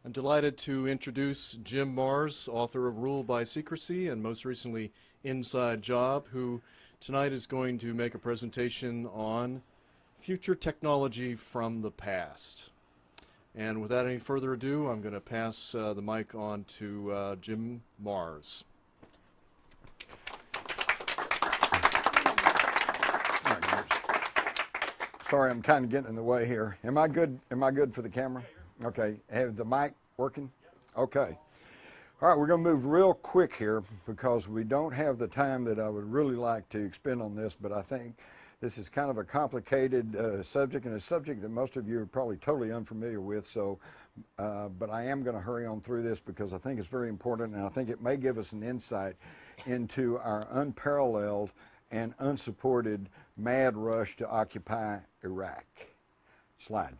I'm delighted to introduce Jim Marrs, author of Rule by Secrecy and most recently Inside Job, who tonight is going to make a presentation on future technology from the past. And without any further ado, I'm going to pass the mic on to Jim Marrs. Sorry, I'm kind of getting in the way here. Am I good? Am I good for the camera? Okay. Have the mic working? Okay. All right, we're going to move real quick here because we don't have the time that I would really like to expend on this, but I think this is kind of a complicated subject, and a subject that most of you are probably totally unfamiliar with. So, but I am going to hurry on through this because I think it's very important, and I think it may give us an insight into our unparalleled and unsupported mad rush to occupy Iraq. Slide.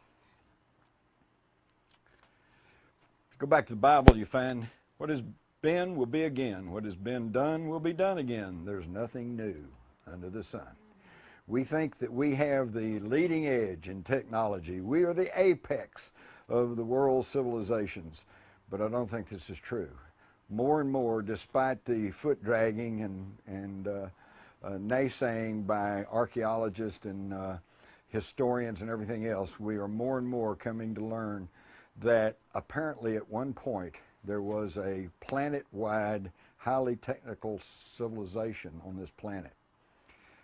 If you go back to the Bible, you find what has been will be again. What has been done will be done again. There's nothing new under the sun. We think that we have the leading edge in technology. We are the apex of the world's civilizations, but I don't think this is true. More and more, despite the foot dragging and naysaying by archaeologists and historians and everything else, we are more and more coming to learn that apparently at one point there was a planet-wide, highly technical civilization on this planet.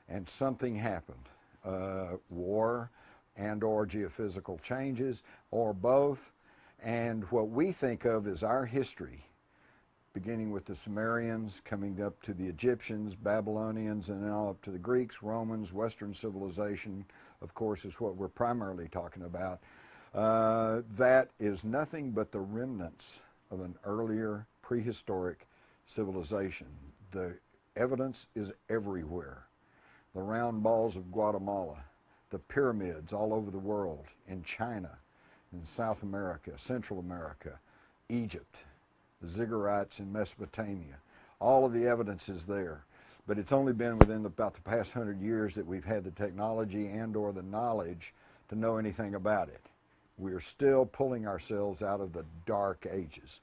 And something happened, war and or geophysical changes, or both. And what we think of as our history, beginning with the Sumerians, coming up to the Egyptians, Babylonians, and now up to the Greeks, Romans, Western civilization, of course, is what we're primarily talking about. That is nothing but the remnants of an earlier prehistoric civilization. The evidence is everywhere. The round balls of Guatemala, the pyramids all over the world, in China, in South America, Central America, Egypt, the ziggurats in Mesopotamia. All of the evidence is there. But it's only been within about the past 100 years that we've had the technology and or the knowledge to know anything about it. We are still pulling ourselves out of the dark ages.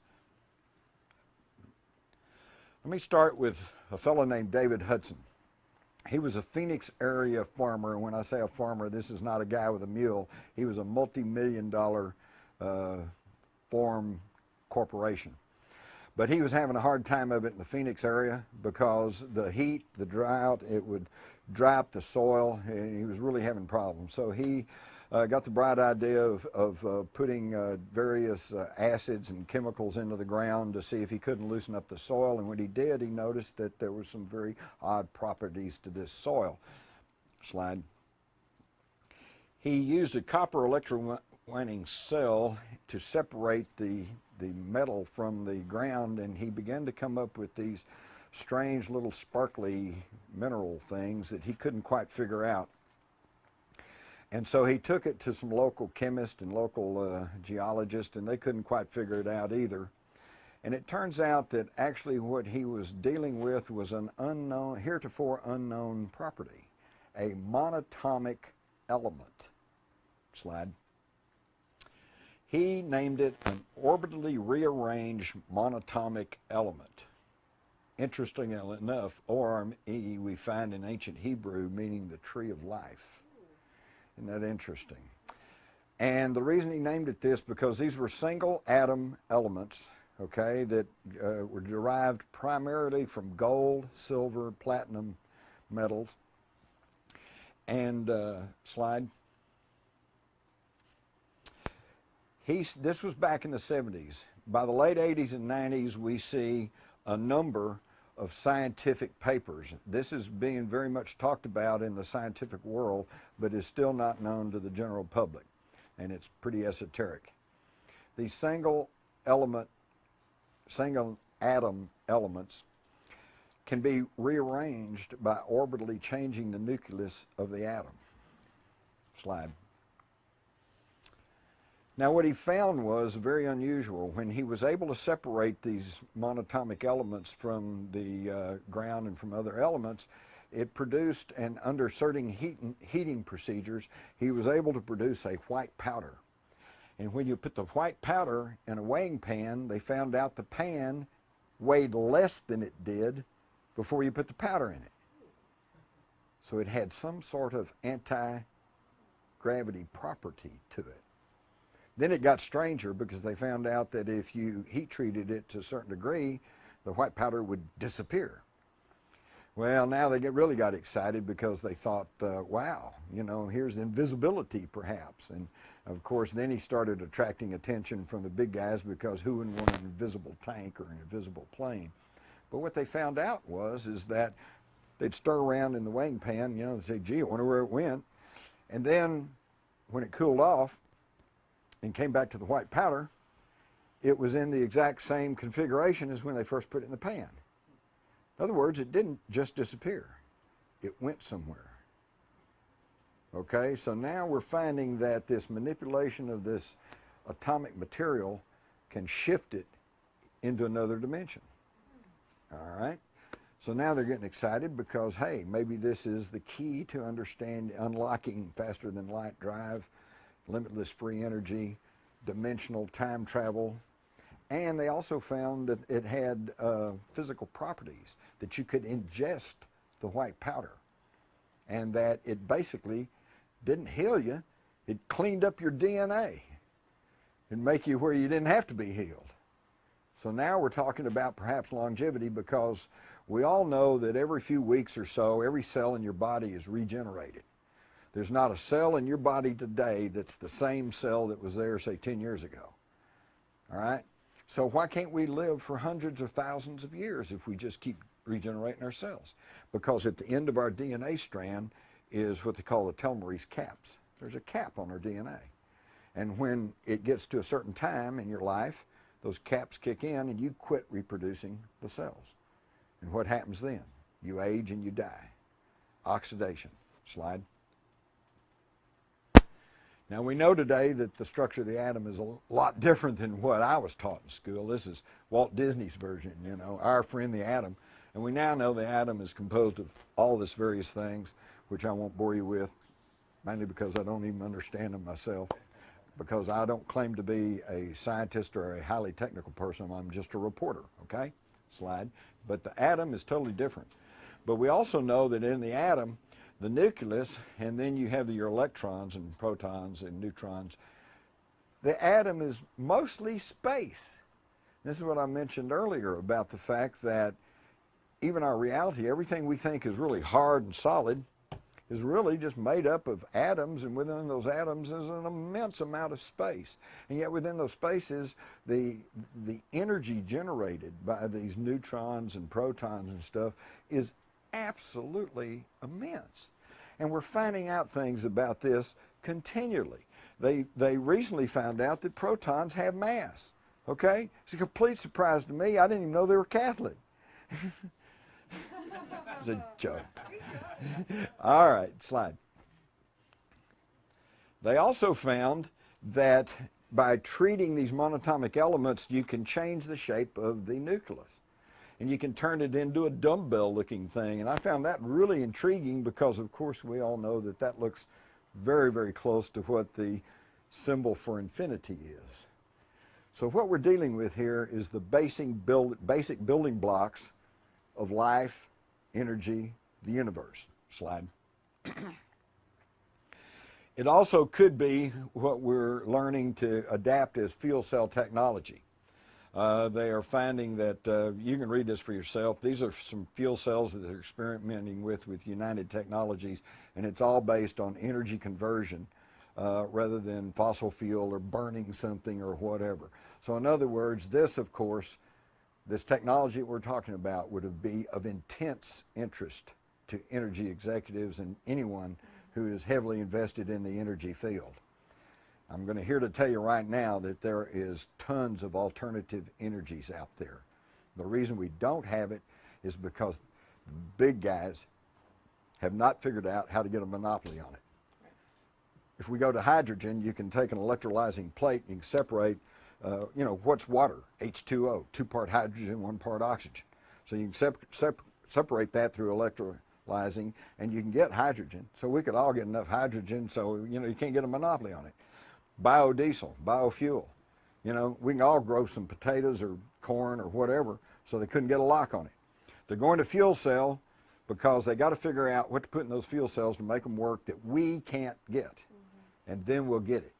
Let me start with a fellow named David Hudson. He was a Phoenix area farmer, and when I say a farmer, this is not a guy with a mule. He was a multi-million-dollar farm corporation. But he was having a hard time of it in the Phoenix area because the heat, the drought, it would dry up the soil, and he was really having problems. So he got the bright idea of putting various acids and chemicals into the ground to see if he couldn't loosen up the soil. And when he did, he noticed that there were some very odd properties to this soil. Slide. He used a copper electrowinning cell to separate the metal from the ground, and he began to come up with these strange little sparkly mineral things that he couldn't quite figure out. And so he took it to some local chemists and local geologists, and they couldn't quite figure it out either. And it turns out that actually what he was dealing with was an unknown, heretofore unknown property, a monatomic element. Slide. He named it an orbitally rearranged monatomic element. Interestingly enough, ORME we find in ancient Hebrew meaning the tree of life. Isn't that interesting? And the reason he named it this, because these were single atom elements, okay, that were derived primarily from gold, silver, platinum metals. And slide. This was back in the 70s. By the late 80s and 90s, we see a number of scientific papers. This is being very much talked about in the scientific world, but is still not known to the general public, and it's pretty esoteric. These single atom elements can be rearranged by orbitally changing the nucleus of the atom. Slide. Now what he found was very unusual. When he was able to separate these monatomic elements from the ground and from other elements, it produced, and under certain heating procedures, he was able to produce a white powder. And when you put the white powder in a weighing pan, they found out the pan weighed less than it did before you put the powder in it. So it had some sort of anti-gravity property to it. Then it got stranger because they found out that if you heat treated it to a certain degree, the white powder would disappear. Well, now they really got excited because they thought, wow, you know, here's invisibility perhaps. And of course, then he started attracting attention from the big guys because who wouldn't want an invisible tank or an invisible plane? But what they found out is that they'd stir around in the weighing pan, you know, and say, gee, I wonder where it went. And then when it cooled off and came back to the white powder, it was in the exact same configuration as when they first put it in the pan. In other words, it didn't just disappear. It went somewhere. Okay, so now we're finding that this manipulation of this atomic material can shift it into another dimension. All right, so now they're getting excited because, hey, maybe this is the key to unlocking faster than light drive, limitless free energy, dimensional time travel. And they also found that it had physical properties, that you could ingest the white powder, and that it basically didn't heal you, it cleaned up your DNA and make you where you didn't have to be healed. So now we're talking about perhaps longevity, because we all know that every few weeks or so, every cell in your body is regenerated. There's not a cell in your body today that's the same cell that was there, say, 10 years ago. All right? So why can't we live for hundreds of thousands of years if we just keep regenerating our cells? Because at the end of our DNA strand is what they call the telomerase caps. There's a cap on our DNA. And when it gets to a certain time in your life, those caps kick in and you quit reproducing the cells. And what happens then? You age and you die. Oxidation. Slide. Now we know today that the structure of the atom is a lot different than what I was taught in school. This is Walt Disney's version, you know, our friend the atom. And we now know the atom is composed of all these various things, which I won't bore you with, mainly because I don't even understand them myself, because I don't claim to be a scientist or a highly technical person. I'm just a reporter, okay? Slide. But the atom is totally different. But we also know that in the atom, the nucleus, and then you have your electrons and protons and neutrons. The atom is mostly space. This is what I mentioned earlier about the fact that even our reality, everything we think is really hard and solid, is really just made up of atoms, and within those atoms is an immense amount of space. And yet within those spaces, the energy generated by these neutrons and protons and stuff is absolutely immense. And we're finding out things about this continually. They recently found out that protons have mass. Okay? It's a complete surprise to me. I didn't even know they were Catholic. It was a joke. All right, slide. They also found that by treating these monatomic elements, you can change the shape of the nucleus. And you can turn it into a dumbbell-looking thing. And I found that really intriguing because, of course, we all know that that looks very, very close to what the symbol for infinity is. So what we're dealing with here is the basic building blocks of life, energy, the universe. Slide. It also could be what we're learning to adapt as fuel cell technology. They are finding that, you can read this for yourself, these are some fuel cells that they're experimenting with United Technologies, and it's all based on energy conversion rather than fossil fuel or burning something or whatever. So in other words, this, of course, this technology that we're talking about would be of intense interest to energy executives and anyone who is heavily invested in the energy field. I'm going to here to tell you right now that there is tons of alternative energies out there. The reason we don't have it is because big guys have not figured out how to get a monopoly on it. If we go to hydrogen, you can take an electrolyzing plate and you can separate, you know, what's water? H2O, 2-part hydrogen, 1 part oxygen. So you can separate that through electrolyzing and you can get hydrogen. So we could all get enough hydrogen so, you know, you can't get a monopoly on it. biodiesel, biofuel. You know, we can all grow some potatoes or corn or whatever, so they couldn't get a lock on it. They're going to fuel cell because they got to figure out what to put in those fuel cells to make them work that we can't get, and then we'll get it.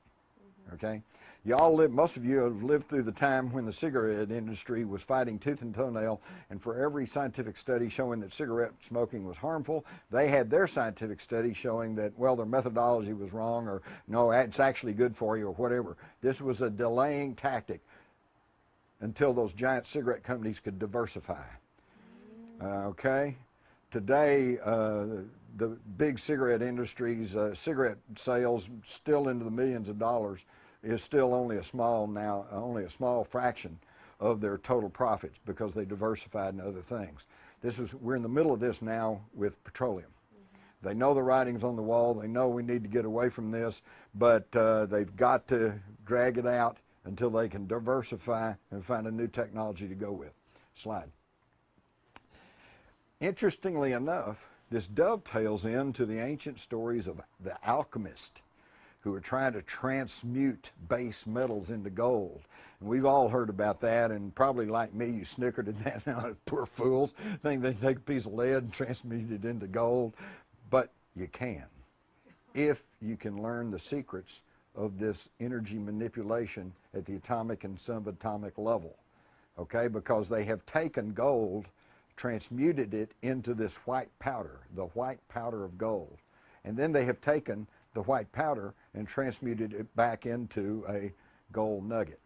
Okay? Y'all live, most of you have lived through the time when the cigarette industry was fighting tooth and toenail, and for every scientific study showing that cigarette smoking was harmful, they had their scientific study showing that, well, their methodology was wrong, or no, it's actually good for you, or whatever. This was a delaying tactic until those giant cigarette companies could diversify. Okay? Today, the big cigarette industries, cigarette sales still into the millions of dollars, is still only a small fraction of their total profits because they diversified in other things. We're in the middle of this now with petroleum. They know the writing's on the wall. They know we need to get away from this, but they've got to drag it out until they can diversify and find a new technology to go with. Slide. Interestingly enough, this dovetails into the ancient stories of the alchemist who were trying to transmute base metals into gold. And we've all heard about that, and probably like me, you snickered at that. Now, poor fools think they can take a piece of lead and transmute it into gold. But you can, if you can learn the secrets of this energy manipulation at the atomic and subatomic level. Okay, because they have taken gold, transmuted it into this white powder, the white powder of gold. And then they have taken the white powder and transmuted it back into a gold nugget.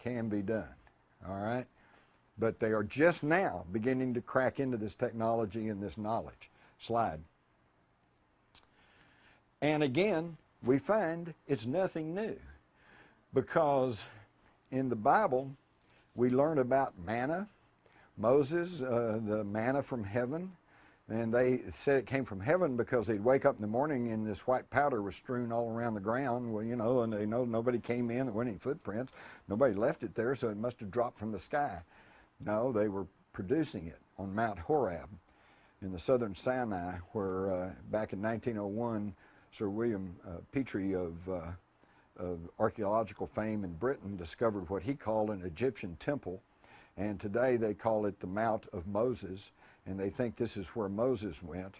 Can be done, all right? But they are just now beginning to crack into this technology and this knowledge. Slide. And again, we find it's nothing new, because in the Bible, we learn about manna. Moses, the manna from heaven, and they said it came from heaven because they'd wake up in the morning and this white powder was strewn all around the ground. Well, you know, and they know nobody came in, there weren't any footprints, nobody left it there, so it must have dropped from the sky. No, they were producing it on Mount Horeb in the southern Sinai, where back in 1901, Sir William Petrie of archaeological fame in Britain discovered what he called an Egyptian temple, and today they call it the Mount of Moses, and they think this is where Moses went.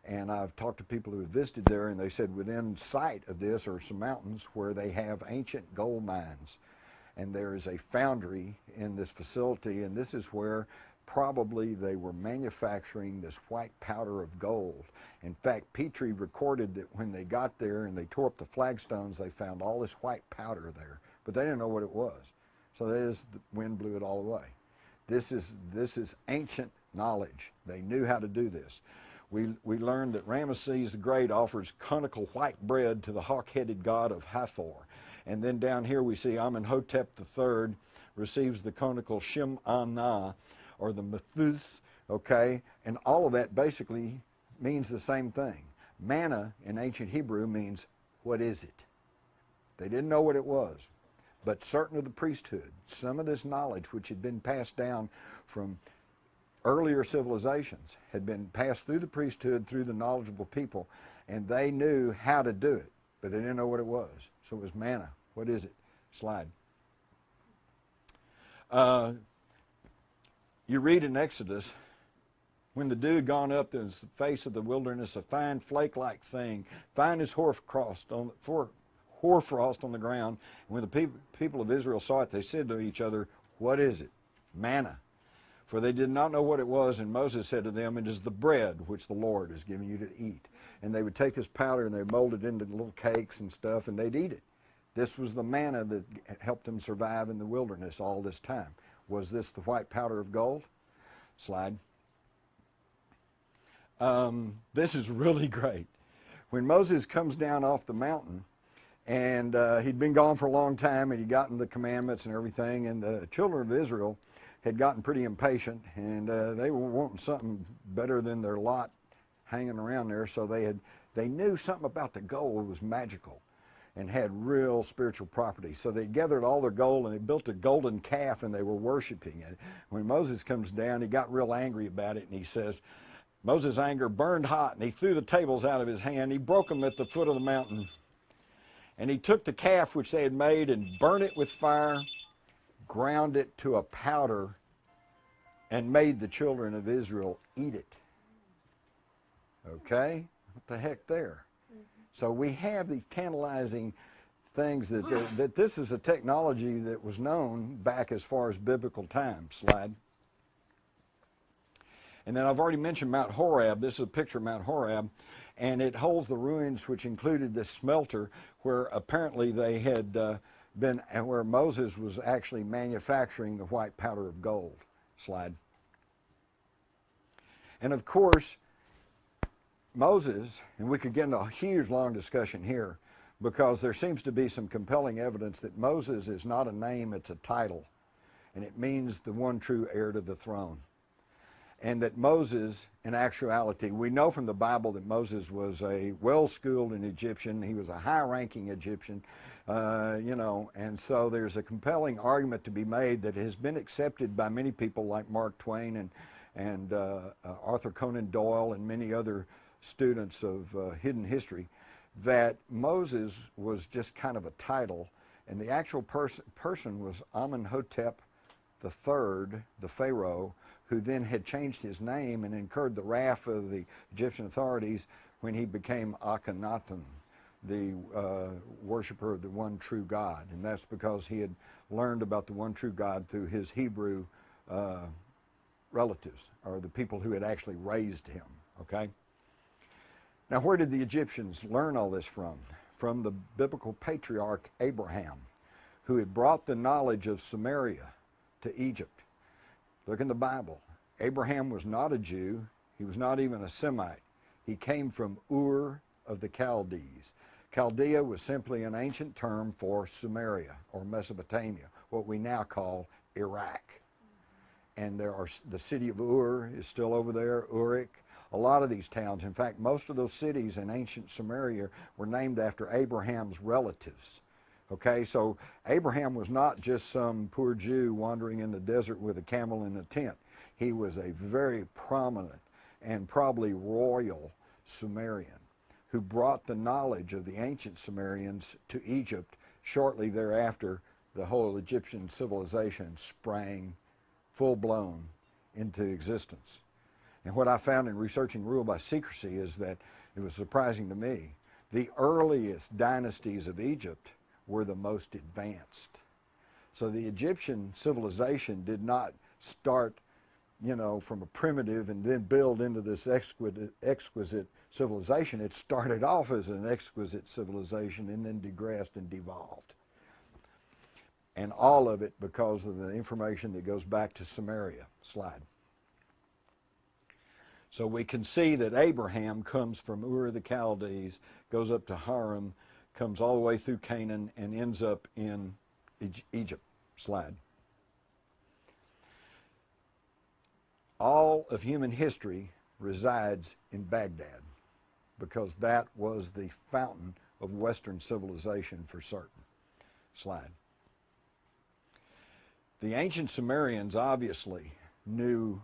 And I've talked to people who have visited there, and they said within sight of this are some mountains where they have ancient gold mines, and there is a foundry in this facility, and this is where probably they were manufacturing this white powder of gold. In fact, Petrie recorded that when they got there and they tore up the flagstones, they found all this white powder there, but they didn't know what it was. So the wind blew it all away. This is ancient knowledge. They knew how to do this. We learned that Ramesses the Great offers conical white bread to the hawk-headed god of Hathor. And then down here we see Amenhotep III receives the conical Shem-Anah, or the Methus, okay? And all of that basically means the same thing. Manna in ancient Hebrew means, what is it? They didn't know what it was, but certain of the priesthood, some of this knowledge which had been passed down from earlier civilizations had been passed through the priesthood, through the knowledgeable people, and they knew how to do it, but they didn't know what it was. So it was manna. What is it? Slide. You read in Exodus, when the dew had gone up, there was the face of the wilderness, a fine flake-like thing, fine as hoarfrost on the ground. And when the people of Israel saw it, they said to each other, what is it? Manna. For they did not know what it was, and Moses said to them, it is the bread which the Lord has given you to eat. And they would take this powder and they'd mold it into little cakes and stuff, and they'd eat it. This was the manna that helped them survive in the wilderness all this time. Was this the white powder of gold? Slide. This is really great. When Moses comes down off the mountain, and he'd been gone for a long time, and he'd gotten the commandments and everything, and the children of Israel had gotten pretty impatient, and they were wanting something better than their lot hanging around there, so they knew something about the gold was magical and had real spiritual property. So they gathered all their gold and they built a golden calf and they were worshiping it. When Moses comes down, he got real angry about it, and he says, Moses' anger burned hot, and he threw the tables out of his hand. He broke them at the foot of the mountain. And he took the calf which they had made and burnt it with fire, ground it to a powder, and made the children of Israel eat it. Okay? What the heck there? So we have these tantalizing things that this is a technology that was known back as far as biblical times. Slide. And then I've already mentioned Mount Horeb. This is a picture of Mount Horeb, and it holds the ruins which included this smelter where apparently they had been, and where Moses was actually manufacturing the white powder of gold. Slide. And of course, Moses, and we could get into a huge long discussion here, because there seems to be some compelling evidence that Moses is not a name, it's a title. And it means the one true heir to the throne. And that Moses, in actuality, we know from the Bible that Moses was a well-schooled Egyptian. He was a high-ranking Egyptian, you know, and so there's a compelling argument to be made that has been accepted by many people like Mark Twain and Arthur Conan Doyle and many other students of hidden history, that Moses was just kind of a title, and the actual person was Amenhotep III, the Pharaoh, who then had changed his name and incurred the wrath of the Egyptian authorities when he became Akhenaten, the worshiper of the one true God. And that's because he had learned about the one true God through his Hebrew relatives, or the people who had actually raised him, okay? Now, where did the Egyptians learn all this from? From the biblical patriarch Abraham, who had brought the knowledge of Samaria to Egypt. Look in the Bible. Abraham was not a Jew. He was not even a Semite. He came from Ur of the Chaldees. Chaldea was simply an ancient term for Sumeria or Mesopotamia, what we now call Iraq. And the city of Ur is still over there, Uruk. A lot of these towns, in fact, most of those cities in ancient Sumeria were named after Abraham's relatives. Okay, so Abraham was not just some poor Jew wandering in the desert with a camel in a tent. He was a very prominent and probably royal Sumerian who brought the knowledge of the ancient Sumerians to Egypt. Shortly thereafter, the whole Egyptian civilization sprang full-blown into existence. And what I found in researching Rule by Secrecy is that it was surprising to me. The earliest dynasties of Egypt were the most advanced. So the Egyptian civilization did not start, you know, from a primitive and then build into this exquisite civilization. It started off as an exquisite civilization and then digressed and devolved. And all of it because of the information that goes back to Samaria. Slide. So we can see that Abraham comes from Ur of the Chaldees, goes up to Haran, comes all the way through Canaan, and ends up in Egypt. Slide. All of human history resides in Baghdad because that was the fountain of Western civilization for certain. Slide. The ancient Sumerians obviously knew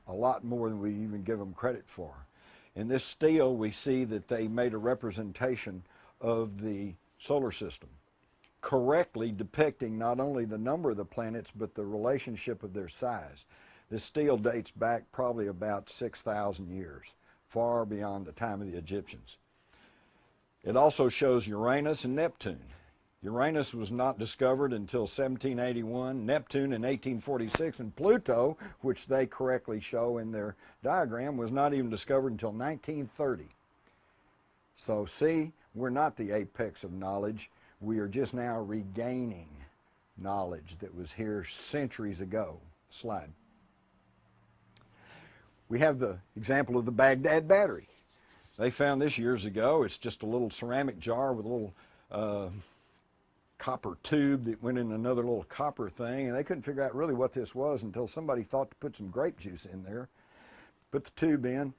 a lot more than we even give them credit for. In this stele, we see that they made a representation of the solar system, correctly depicting not only the number of the planets, but the relationship of their size. This stele dates back probably about 6,000 years, far beyond the time of the Egyptians. It also shows Uranus and Neptune. Uranus was not discovered until 1781, Neptune in 1846, and Pluto, which they correctly show in their diagram, was not even discovered until 1930. So see, we're not the apex of knowledge. We are just now regaining knowledge that was here centuries ago. Slide. We have the example of the Baghdad battery. They found this years ago. It's just a little ceramic jar with a little copper tube that went in another little copper thing, and they couldn't figure out really what this was until somebody thought to put some grape juice in there, put the tube in,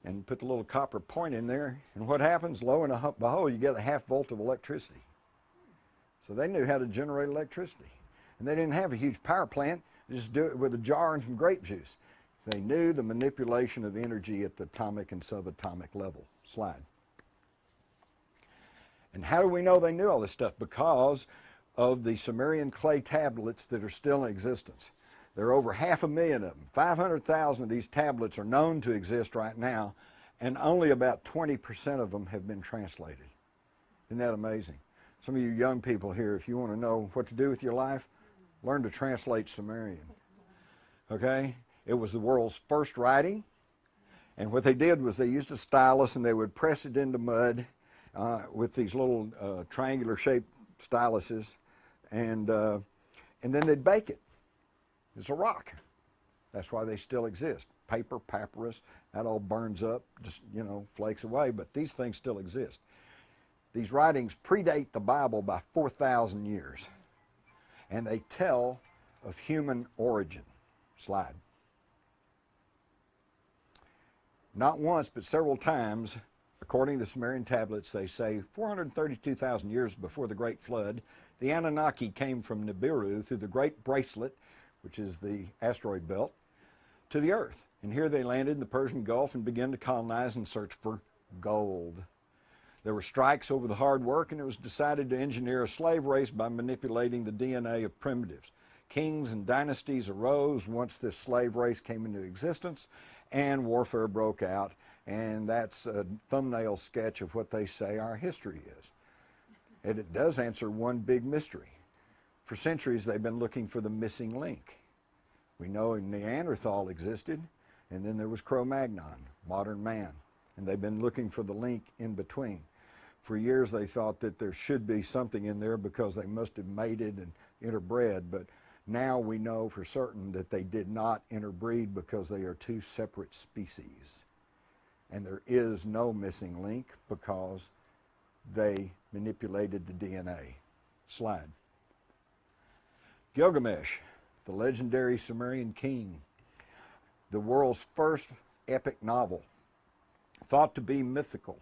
and put the little copper point in there, and what happens? Lo and behold, you get a half volt of electricity. So they knew how to generate electricity. And they didn't have a huge power plant, they just do it with a jar and some grape juice. They knew the manipulation of energy at the atomic and subatomic level. Slide. And how do we know they knew all this stuff? Because of the Sumerian clay tablets that are still in existence. There are over 500,000 of them. 500,000 of these tablets are known to exist right now, and only about 20% of them have been translated. Isn't that amazing? Some of you young people here, if you want to know what to do with your life, learn to translate Sumerian. Okay? It was the world's first writing, and what they did was they used a stylus and they would press it into mud with these little triangular shaped styluses, and then they'd bake it. It's a rock. That's why they still exist. Paper, papyrus, that all burns up, just, you know, flakes away, but these things still exist. These writings predate the Bible by 4,000 years, and they tell of human origin. Slide. Not once, but several times, according to the Sumerian tablets, they say 432,000 years before the Great Flood, the Anunnaki came from Nibiru through the Great Bracelet, which is the asteroid belt, to the Earth. And here they landed in the Persian Gulf and began to colonize and search for gold. There were strikes over the hard work, and it was decided to engineer a slave race by manipulating the DNA of primitives. Kings and dynasties arose once this slave race came into existence, and warfare broke out. And that's a thumbnail sketch of what they say our history is. And it does answer one big mystery. For centuries, they've been looking for the missing link. We know Neanderthal existed, and then there was Cro-Magnon, modern man. And they've been looking for the link in between. For years, they thought that there should be something in there because they must have mated and interbred, but now we know for certain that they did not interbreed because they are two separate species. And there is no missing link because they manipulated the DNA. Slide. Gilgamesh, the legendary Sumerian king, the world's first epic novel, thought to be mythical,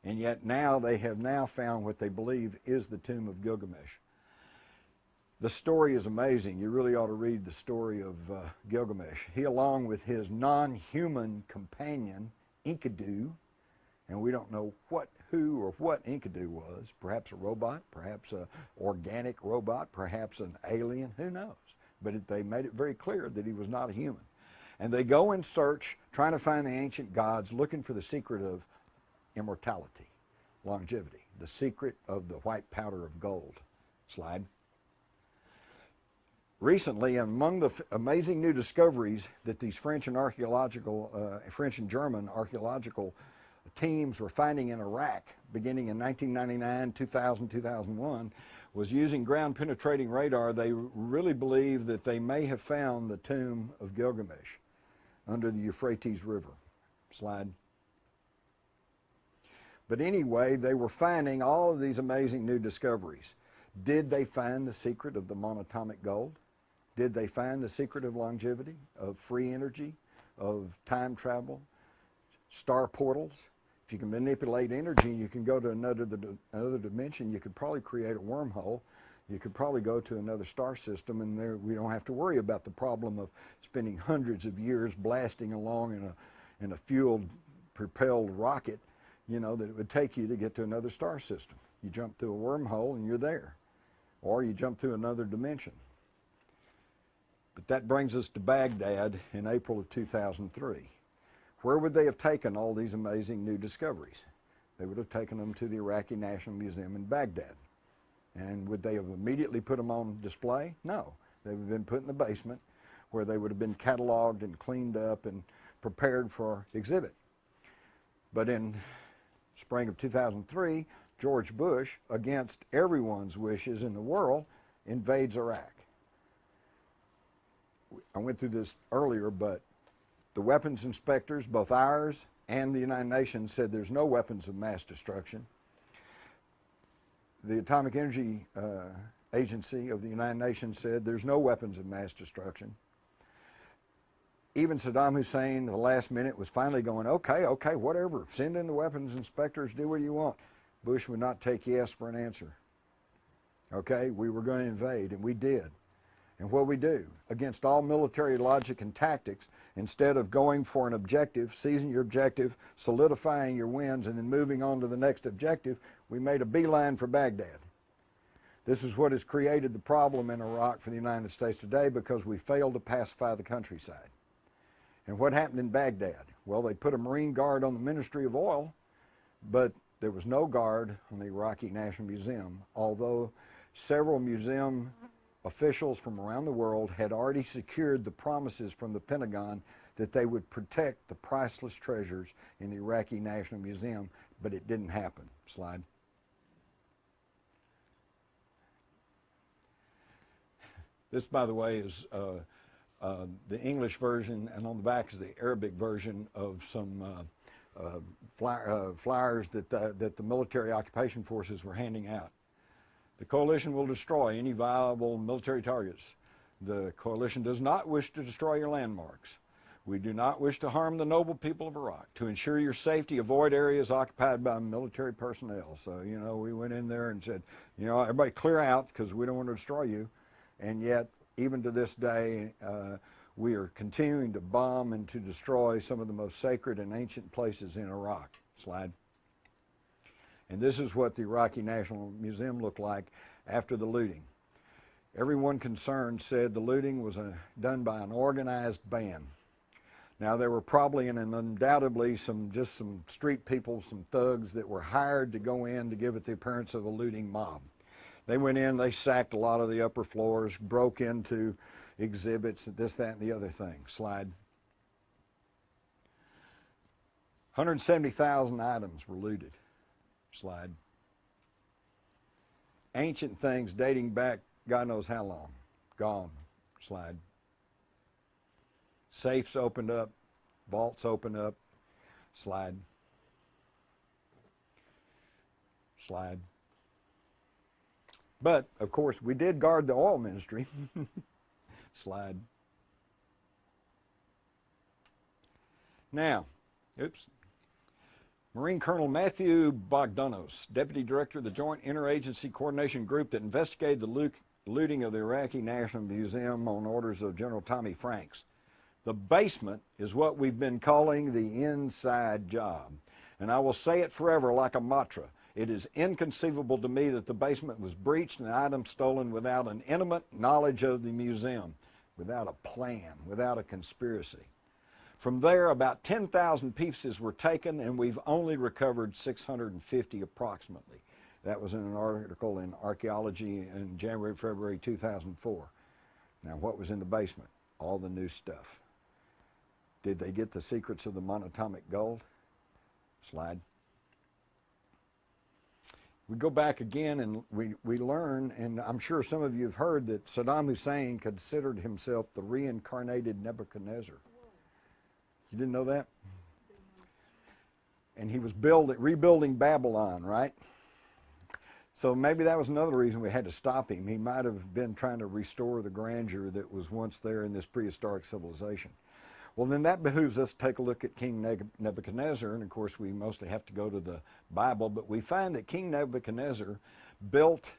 and yet now they have now found what they believe is the tomb of Gilgamesh. The story is amazing. You really ought to read the story of Gilgamesh. He, along with his non-human companion, Enkidu, and we don't know who or what Enkidu was, perhaps a robot, perhaps an organic robot, perhaps an alien, who knows? But they made it very clear that he was not a human. And they go in search, trying to find the ancient gods, looking for the secret of immortality, longevity, the secret of the white powder of gold. Slide. Recently, among the amazing new discoveries that these French and German archaeological teams were finding in Iraq, beginning in 1999, 2000, 2001, was using ground-penetrating radar. They really believe that they may have found the tomb of Gilgamesh under the Euphrates River. Slide. But anyway, they were finding all of these amazing new discoveries. Did they find the secret of the monatomic gold? Did they find the secret of longevity, of free energy, of time travel, star portals? If you can manipulate energy, you can go to another dimension. You could probably create a wormhole. You could probably go to another star system, and there we don't have to worry about the problem of spending hundreds of years blasting along in a fuel-propelled rocket, you know, that it would take you to get to another star system. You jump through a wormhole and you're there, or you jump through another dimension. But that brings us to Baghdad in April of 2003. Where would they have taken all these amazing new discoveries? They would have taken them to the Iraqi National Museum in Baghdad. And would they have immediately put them on display? No. They would have been put in the basement where they would have been cataloged and cleaned up and prepared for exhibit. But in spring of 2003, George Bush, against everyone's wishes in the world, invades Iraq. I went through this earlier, but the weapons inspectors, both ours and the United Nations, said there's no weapons of mass destruction. The Atomic Energy Agency of the United Nations said there's no weapons of mass destruction. Even Saddam Hussein, at the last minute, was finally going, okay, whatever, send in the weapons inspectors, do what you want. Bush would not take yes for an answer. Okay, we were going to invade, and we did. And what we do, against all military logic and tactics, instead of going for an objective, seizing your objective, solidifying your wins, and then moving on to the next objective, we made a beeline for Baghdad. This is what has created the problem in Iraq for the United States today, because we failed to pacify the countryside. And what happened in Baghdad? Well, they put a Marine guard on the Ministry of Oil, but there was no guard on the Iraqi National Museum, although several museum officials from around the world had already secured the promises from the Pentagon that they would protect the priceless treasures in the Iraqi National Museum, but it didn't happen. Slide. This, by the way, is the English version, and on the back is the Arabic version of some flyers that the military occupation forces were handing out. The coalition will destroy any viable military targets. The coalition does not wish to destroy your landmarks. We do not wish to harm the noble people of Iraq. To ensure your safety, avoid areas occupied by military personnel. So, you know, we went in there and said, you know, everybody clear out because we don't want to destroy you. And yet, even to this day, we are continuing to bomb and to destroy some of the most sacred and ancient places in Iraq. Slide. And this is what the Iraqi National Museum looked like after the looting. Everyone concerned said the looting was done by an organized band. Now, there were probably and undoubtedly some street people, some thugs that were hired to go in to give it the appearance of a looting mob. They went in, they sacked a lot of the upper floors, broke into exhibits, this, that, and the other thing. Slide. 170,000 items were looted. Slide. Ancient things dating back God knows how long. Gone. Slide. Safes opened up. Vaults opened up. Slide. Slide. But, of course, we did guard the oil ministry. Slide. Now, oops. Marine Colonel Matthew Bogdanos, Deputy Director of the Joint Interagency Coordination Group that investigated the looting of the Iraqi National Museum on orders of General Tommy Franks. The basement is what we've been calling the inside job. And I will say it forever like a mantra. It is inconceivable to me that the basement was breached and the items stolen without an intimate knowledge of the museum, without a plan, without a conspiracy. From there, about 10,000 pieces were taken, and we've only recovered 650 approximately. That was in an article in Archaeology in January, February 2004. Now, what was in the basement? All the new stuff. Did they get the secrets of the monatomic gold? Slide. We go back again and we learn, and I'm sure some of you have heard that Saddam Hussein considered himself the reincarnated Nebuchadnezzar. You didn't know that? And he was rebuilding Babylon, right? So maybe that was another reason we had to stop him. He might have been trying to restore the grandeur that was once there in this prehistoric civilization. Well, then that behooves us to take a look at King Nebuchadnezzar, and of course we mostly have to go to the Bible, but we find that King Nebuchadnezzar built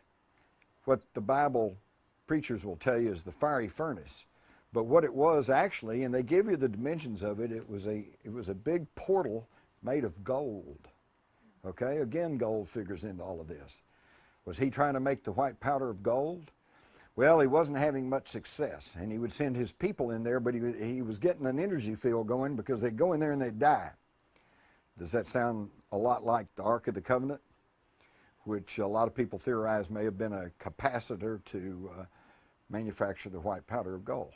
what the Bible preachers will tell you is the fiery furnace. But what it was actually, and they give you the dimensions of it, it was a big portal made of gold. Okay, again, gold figures into all of this. Was he trying to make the white powder of gold? Well, he wasn't having much success, and he would send his people in there, but he was getting an energy field going because they'd go in there and they'd die. Does that sound a lot like the Ark of the Covenant, which a lot of people theorize may have been a capacitor to manufacture the white powder of gold?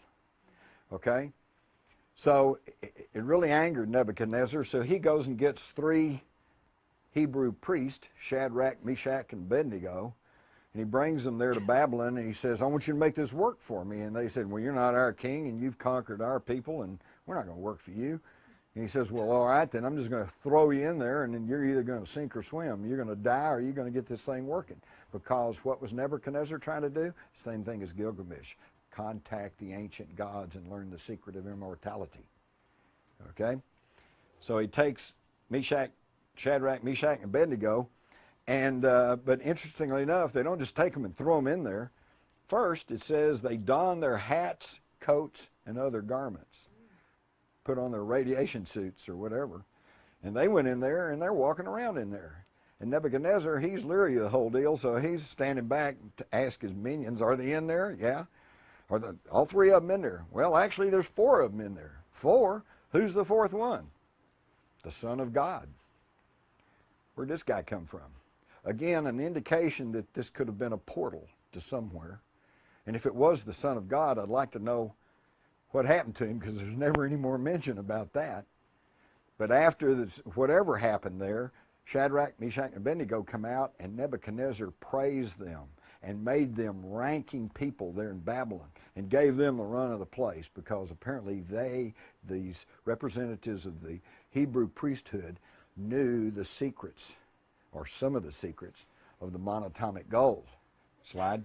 Okay? So it really angered Nebuchadnezzar, so he goes and gets 3 Hebrew priests, Shadrach, Meshach, and Abednego, and he brings them there to Babylon, and he says, I want you to make this work for me. And they said, well, you're not our king, and you've conquered our people, and we're not going to work for you. And he says, well, all right, then I'm just going to throw you in there, and then you're either going to sink or swim. You're going to die, or you're going to get this thing working. Because what was Nebuchadnezzar trying to do? Same thing as Gilgamesh. Contact the ancient gods and learn the secret of immortality. Okay? So he takes Shadrach, Meshach, and Abednego, and but interestingly enough, they don't just take them and throw them in there. First, it says they donned their hats, coats, and other garments, put on their radiation suits or whatever, and they went in there and they're walking around in there. And Nebuchadnezzar, he's leery of the whole deal, so he's standing back to ask his minions, are they in there? Yeah. Are all three of them in there? Well, actually, there's four of them in there. Four? Who's the fourth one? The Son of God. Where'd this guy come from? Again, an indication that this could have been a portal to somewhere. And if it was the Son of God, I'd like to know what happened to him, because there's never any more mention about that. But after this, whatever happened there, Shadrach, Meshach, and Abednego come out, and Nebuchadnezzar praised them and made them ranking people there in Babylon and gave them the run of the place, because apparently they, these representatives of the Hebrew priesthood, knew the secrets, or some of the secrets, of the monatomic gold. Slide.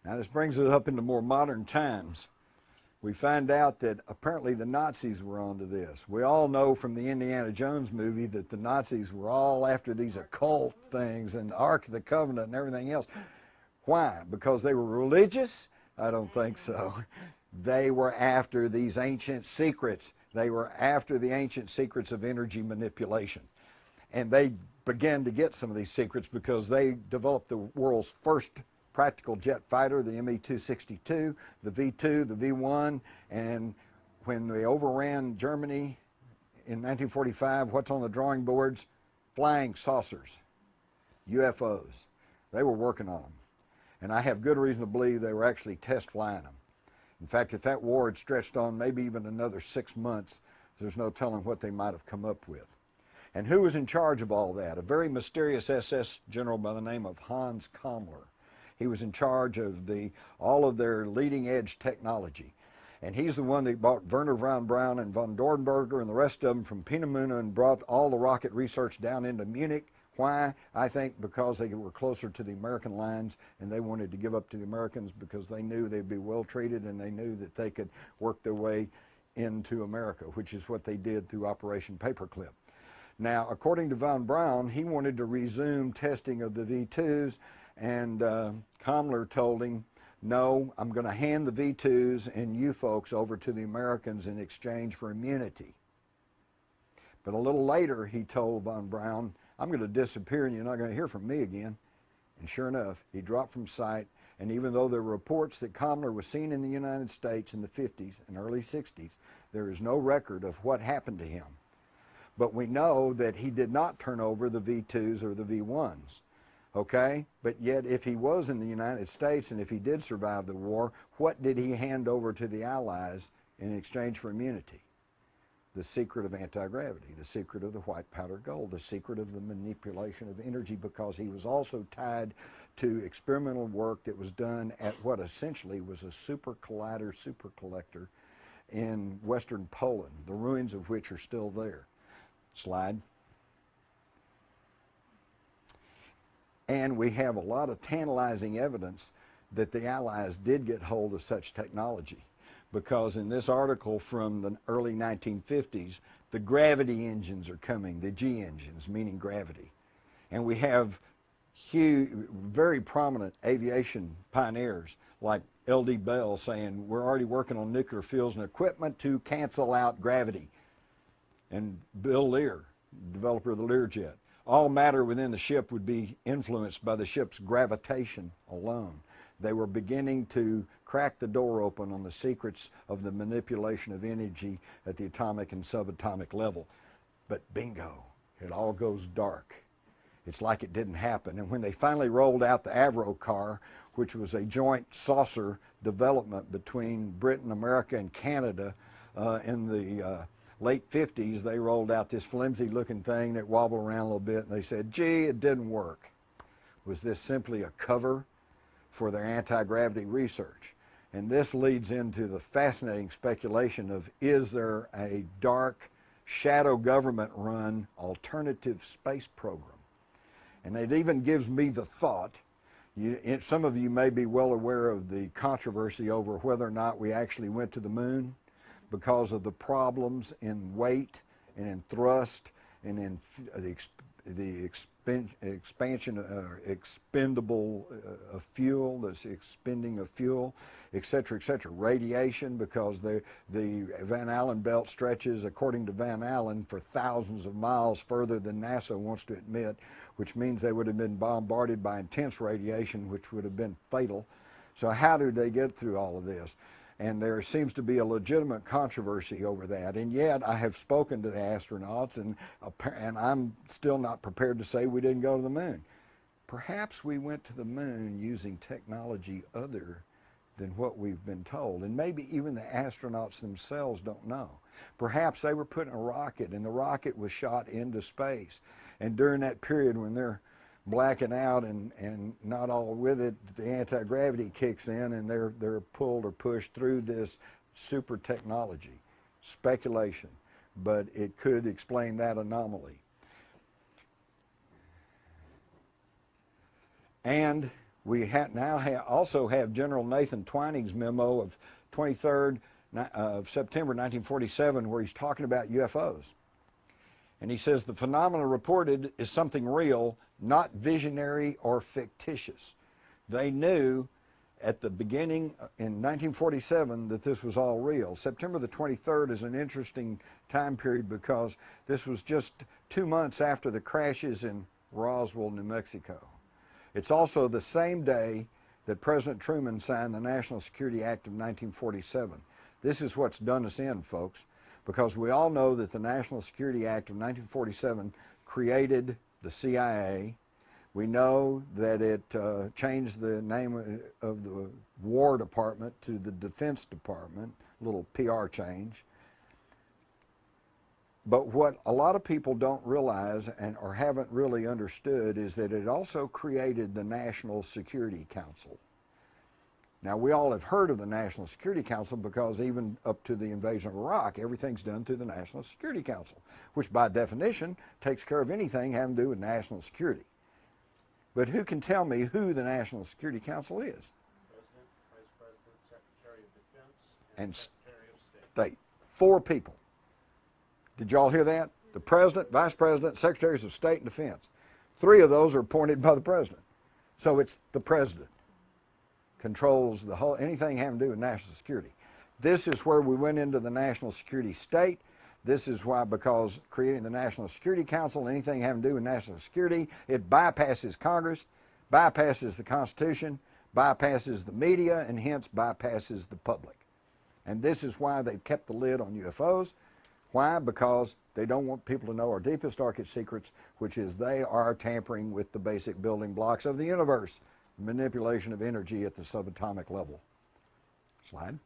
Now this brings us up into more modern times. We find out that apparently the Nazis were onto this. We all know from the Indiana Jones movie that the Nazis were all after these occult things and the Ark of the Covenant and everything else. Why? Because they were religious? I don't think so. They were after these ancient secrets. They were after the ancient secrets of energy manipulation. And they began to get some of these secrets because they developed the world's first practical jet fighter, the Me-262, the V-2, the V-1, and when they overran Germany in 1945, what's on the drawing boards? Flying saucers, UFOs. They were working on them. And I have good reason to believe they were actually test flying them. In fact, if that war had stretched on maybe even another 6 months, there's no telling what they might have come up with. And who was in charge of all that? A very mysterious SS general by the name of Hans Kammler. He was in charge of all of their leading edge technology. And he's the one that brought Werner von Braun and von Dornberger and the rest of them from Peenemünde and brought all the rocket research down into Munich. Why? I think because they were closer to the American lines and they wanted to give up to the Americans because they knew they'd be well treated and they knew that they could work their way into America, which is what they did through Operation Paperclip. Now, according to von Braun, he wanted to resume testing of the V-2s, and Kammler told him, no, I'm going to hand the V-2s and you folks over to the Americans in exchange for immunity. But a little later, he told von Braun, I'm going to disappear and you're not going to hear from me again. And sure enough, he dropped from sight. And even though there were reports that Kammler was seen in the United States in the 50s and early 60s, there is no record of what happened to him. But we know that he did not turn over the V-2s or the V-1s. Okay? But yet, if he was in the United States and if he did survive the war, what did he hand over to the Allies in exchange for immunity? The secret of anti-gravity, the secret of the white powder gold, the secret of the manipulation of energy, because he was also tied to experimental work that was done at what essentially was a super collider, super collector in western Poland, the ruins of which are still there. Slide. And we have a lot of tantalizing evidence that the Allies did get hold of such technology, because in this article from the early 1950s, the gravity engines are coming, the G engines, meaning gravity. And we have huge, very prominent aviation pioneers like L.D. Bell saying, we're already working on nuclear fuels and equipment to cancel out gravity. And Bill Lear, developer of the Learjet. All matter within the ship would be influenced by the ship's gravitation alone. They were beginning to crack the door open on the secrets of the manipulation of energy at the atomic and subatomic level. But bingo, it all goes dark. It's like it didn't happen. And when they finally rolled out the Avro car, which was a joint saucer development between Britain, America, and Canada in the late 50s, they rolled out this flimsy looking thing that wobbled around a little bit, and they said, gee, it didn't work. Was this simply a cover for their anti-gravity research? And this leads into the fascinating speculation of, is there a dark, shadow government-run alternative space program? And it even gives me the thought, some of you may be well aware of the controversy over whether or not we actually went to the moon, because of the problems in weight and in thrust and in expansion, expendable of fuel, the expending of fuel, et cetera, radiation, because the Van Allen belt stretches, according to Van Allen, for thousands of miles further than NASA wants to admit, which means they would have been bombarded by intense radiation, which would have been fatal. So how did they get through all of this? And there seems to be a legitimate controversy over that. And yet I have spoken to the astronauts, and I'm still not prepared to say we didn't go to the moon. Perhaps we went to the moon using technology other than what we've been told. And maybe even the astronauts themselves don't know. Perhaps they were put in a rocket and the rocket was shot into space. And during that period when they're blacking out and not all with it, the anti-gravity kicks in and they're pulled or pushed through this super technology. Speculation, but it could explain that anomaly. And we also have General Nathan Twining's memo of 23rd of September 1947, where he's talking about UFOs. And he says the phenomena reported is something real, not visionary or fictitious. They knew at the beginning in 1947 that this was all real. September the 23rd is an interesting time period because this was just 2 months after the crashes in Roswell, New Mexico. It's also the same day that President Truman signed the National Security Act of 1947. This is what's done us in, folks, because we all know that the National Security Act of 1947 created the CIA. We know that it changed the name of the War Department to the Defense Department, a little PR change. But what a lot of people don't realize or haven't really understood is that it also created the National Security Council. Now, we all have heard of the National Security Council because even up to the invasion of Iraq, everything's done through the National Security Council, which by definition takes care of anything having to do with national security. But who can tell me who the National Security Council is? President, Vice President, Secretary of Defense, and Secretary of State. 4 people. Did y'all hear that? The President, Vice President, Secretaries of State and Defense. 3 of those are appointed by the President. So it's the President controls the whole, anything having to do with national security. This is where we went into the national security state. This is why, because creating the National Security Council, anything having to do with national security, it bypasses Congress, bypasses the Constitution, bypasses the media, and hence bypasses the public. And this is why they've kept the lid on UFOs. Why? Because they don't want people to know our deepest, darkest secrets, which is they are tampering with the basic building blocks of the universe, manipulation of energy at the subatomic level. Slide.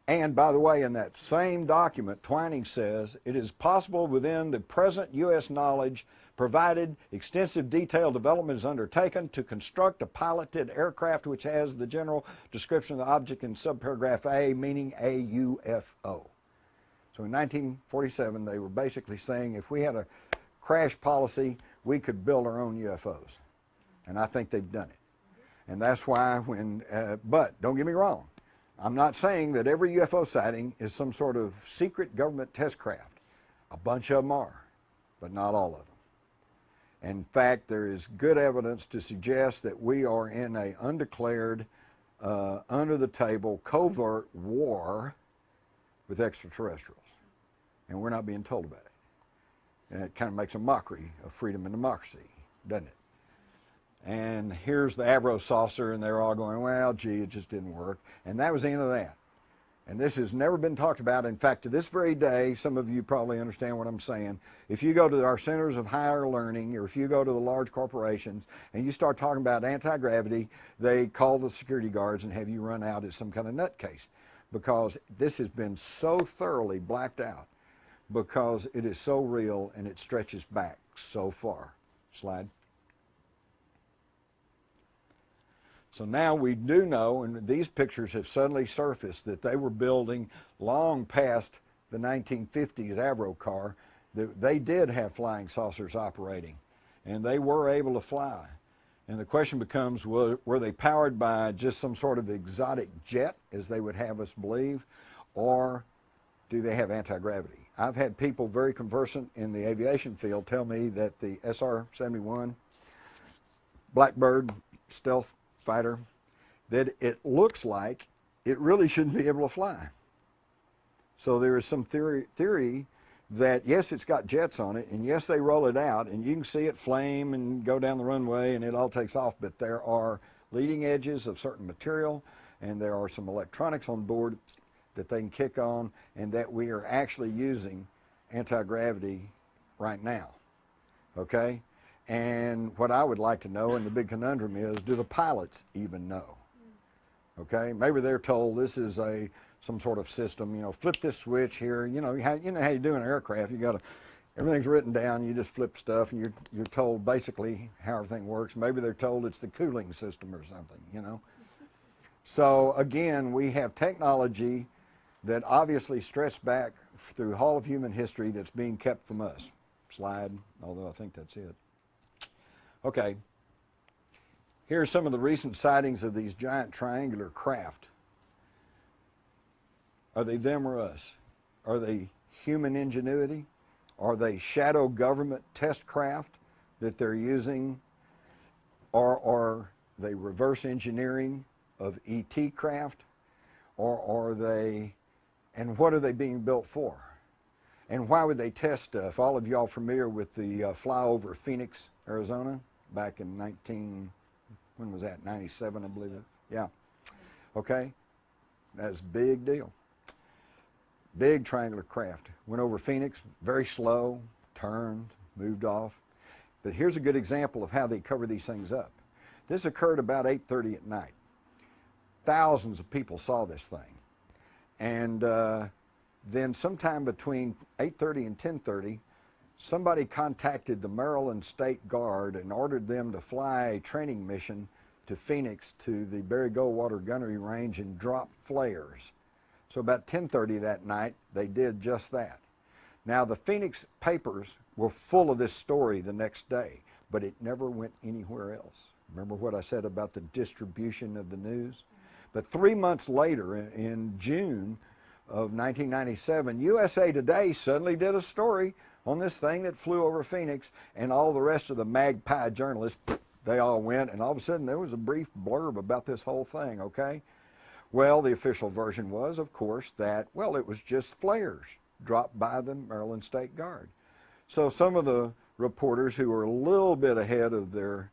And by the way, in that same document, Twining says, it is possible within the present U.S. knowledge, provided extensive detailed development is undertaken, to construct a piloted aircraft which has the general description of the object in subparagraph A, meaning a UFO. So in 1947, they were basically saying if we had a crash policy, we could build our own UFOs. And I think they've done it. And that's why but don't get me wrong, I'm not saying that every UFO sighting is some sort of secret government test craft. A bunch of them are, but not all of them. In fact, there is good evidence to suggest that we are in an undeclared, under-the-table, covert war with extraterrestrials. And we're not being told about it. And it kind of makes a mockery of freedom and democracy, doesn't it? And here's the Avro saucer, and they're all going, well, gee, it just didn't work. And that was the end of that. And this has never been talked about. In fact, to this very day, some of you probably understand what I'm saying. If you go to our centers of higher learning, or if you go to the large corporations, and you start talking about anti-gravity, they call the security guards and have you run out as some kind of nutcase. Because this has been so thoroughly blacked out, because it is so real and it stretches back so far. Slide. So now we do know, and these pictures have suddenly surfaced, that they were building long past the 1950s Avro car, that they did have flying saucers operating, and they were able to fly. And the question becomes, were they powered by just some sort of exotic jet, as they would have us believe, or do they have anti-gravity? I've had people very conversant in the aviation field tell me that the SR-71 Blackbird stealth fighter, that it looks like it really shouldn't be able to fly. So there is some theory that, yes, it's got jets on it, and yes, they roll it out, and you can see it flame and go down the runway, and it all takes off, but there are leading edges of certain material, and there are some electronics on board that they can kick on, and that we are actually using anti-gravity right now, okay? And what I would like to know, and the big conundrum is, do the pilots even know? Okay, maybe they're told this is some sort of system, you know, flip this switch here, you know how you do in an aircraft, you gotta, everything's written down, you just flip stuff, and you're told basically how everything works. Maybe they're told it's the cooling system or something, you know. So again, we have technology that obviously stretched back through all of human history that's being kept from us. Slide, although I think that's it. Okay, here are some of the recent sightings of these giant triangular craft. Are they them or us? Are they human ingenuity? Are they shadow government test craft that they're using? Or are they reverse engineering of ET craft? Or are they, and what are they being built for? And why would they test stuff? All of y'all familiar with the flyover Phoenix, Arizona, back in when was that, 97, I believe it? Yeah. Okay, that's a big deal. Big triangular craft. Went over Phoenix, very slow, turned, moved off. But here's a good example of how they cover these things up. This occurred about 8:30 at night. Thousands of people saw this thing. And then sometime between 8:30 and 10:30, somebody contacted the Maryland State Guard and ordered them to fly a training mission to Phoenix to the Barry Goldwater Gunnery Range and drop flares. So about 10:30 that night, they did just that. Now the Phoenix papers were full of this story the next day, but it never went anywhere else. Remember what I said about the distribution of the news? But 3 months later, in June of 1997, USA Today suddenly did a story on this thing that flew over Phoenix, and all the rest of the magpie journalists, they all went, and all of a sudden there was a brief blurb about this whole thing, okay? Well, the official version was, of course, that, well, it was just flares dropped by the Maryland State Guard. So some of the reporters who were a little bit ahead of their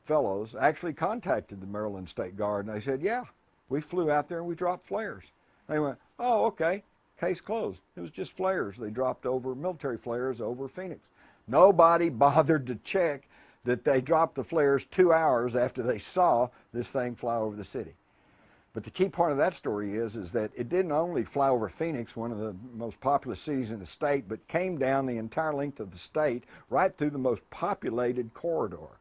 fellows actually contacted the Maryland State Guard, and they said, yeah, we flew out there and we dropped flares. They went, oh, okay, case closed. It was just flares. They dropped over, military flares over Phoenix. Nobody bothered to check that they dropped the flares 2 hours after they saw this thing fly over the city. But the key part of that story is that it didn't only fly over Phoenix, one of the most populous cities in the state, but came down the entire length of the state, right through the most populated corridor.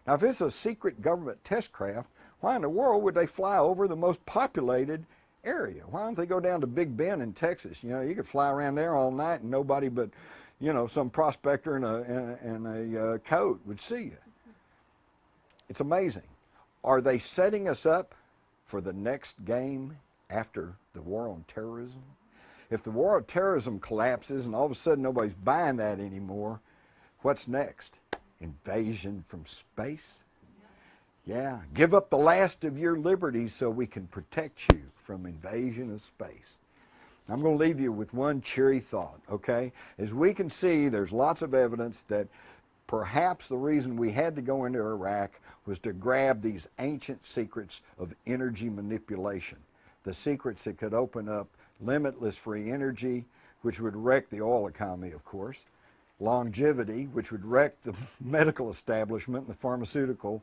Now, if it's a secret government test craft, why in the world would they fly over the most populated area? Why don't they go down to Big Bend in Texas? You know, you could fly around there all night and nobody but, you know, some prospector in a coat would see you. It's amazing. Are they setting us up for the next game after the war on terrorism? If the war on terrorism collapses and all of a sudden nobody's buying that anymore, what's next? Invasion from space? Yeah, give up the last of your liberties so we can protect you from invasion of space. I'm going to leave you with one cheery thought, okay? As we can see, there's lots of evidence that perhaps the reason we had to go into Iraq was to grab these ancient secrets of energy manipulation, the secrets that could open up limitless free energy, which would wreck the oil economy, of course, longevity, which would wreck the medical establishment and the pharmaceutical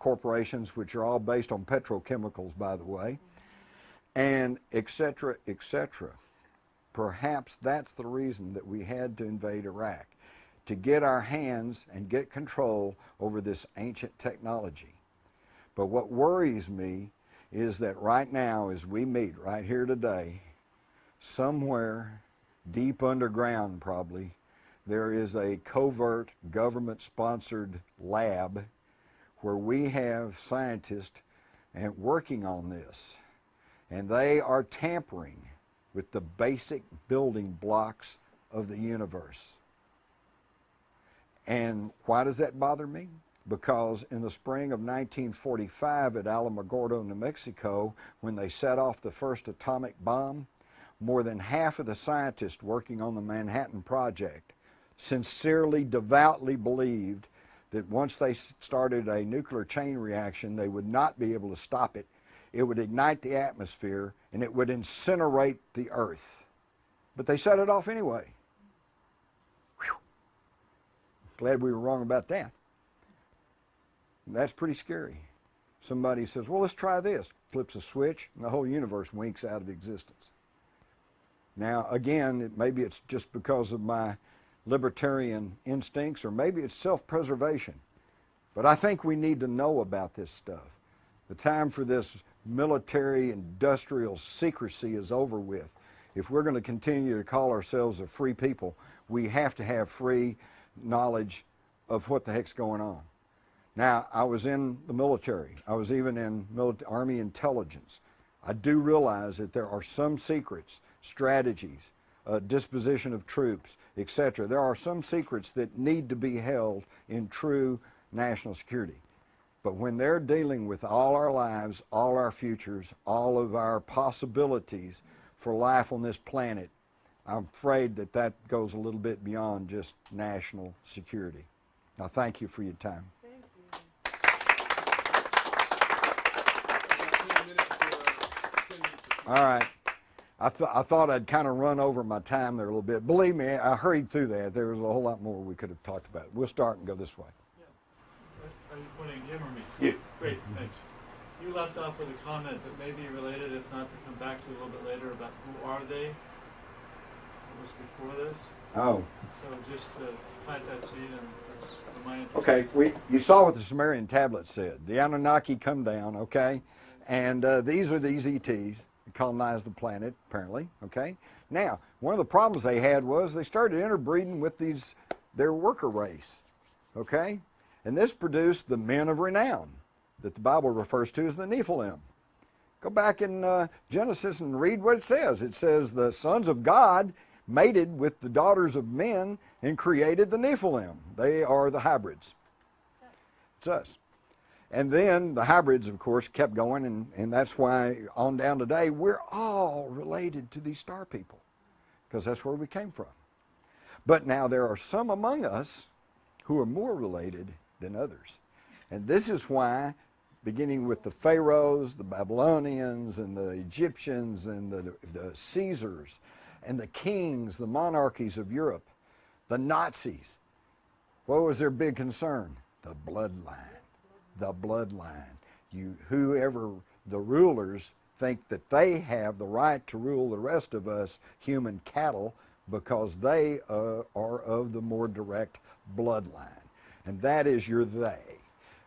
corporations, which are all based on petrochemicals, by the way, and et cetera, et cetera. Perhaps that's the reason that we had to invade Iraq, to get our hands and get control over this ancient technology. But what worries me is that right now, as we meet right here today, somewhere deep underground probably, there is a covert government-sponsored lab where we have scientists working on this, and they are tampering with the basic building blocks of the universe. And why does that bother me? Because in the spring of 1945 at Alamogordo, New Mexico, when they set off the first atomic bomb, more than half of the scientists working on the Manhattan Project sincerely, devoutly believed that once they started a nuclear chain reaction, they would not be able to stop it. It would ignite the atmosphere, and it would incinerate the earth. But they set it off anyway. Whew. Glad we were wrong about that. That's pretty scary. Somebody says, well, let's try this. Flips a switch, and the whole universe winks out of existence. Now, again, maybe it's just because of my libertarian instincts, or maybe it's self-preservation. But I think we need to know about this stuff. The time for this military industrial secrecy is over with. If we're going to continue to call ourselves a free people, we have to have free knowledge of what the heck's going on. Now, I was in the military. I was even in Army intelligence. I do realize that there are some secrets, strategies, disposition of troops, etc. There are some secrets that need to be held in true national security. But when they're dealing with all our lives, all our futures, all of our possibilities for life on this planet, I'm afraid that that goes a little bit beyond just national security. Now, thank you for your time. All right. I thought I'd kind of run over my time there a little bit. Believe me, I hurried through that. There was a whole lot more we could have talked about. We'll start and go this way. Yeah. Are you pointing him or me? You. Great, thanks. You left off with a comment that may be related, if not to come back to a little bit later, about who are they? It was before this. Oh. So just to plant that seed, and that's for my interest. Okay, you saw what the Sumerian tablets said. The Anunnaki come down, okay? And these are these ETs. Colonized the planet, apparently, okay? Now, one of the problems they had was they started interbreeding with their worker race, okay? And this produced the men of renown that the Bible refers to as the Nephilim. Go back in Genesis and read what it says. It says the sons of God mated with the daughters of men and created the Nephilim. They are the hybrids. It's us. And then the hybrids, of course, kept going, and that's why on down today, we're all related to these star people, because that's where we came from. But now there are some among us who are more related than others. And this is why, beginning with the Pharaohs, the Babylonians, and the Egyptians, and the Caesars, and the kings, the monarchies of Europe, the Nazis, what was their big concern? The bloodline. The bloodline. Whoever the rulers think that they have the right to rule the rest of us human cattle because they are of the more direct bloodline. And that is your they.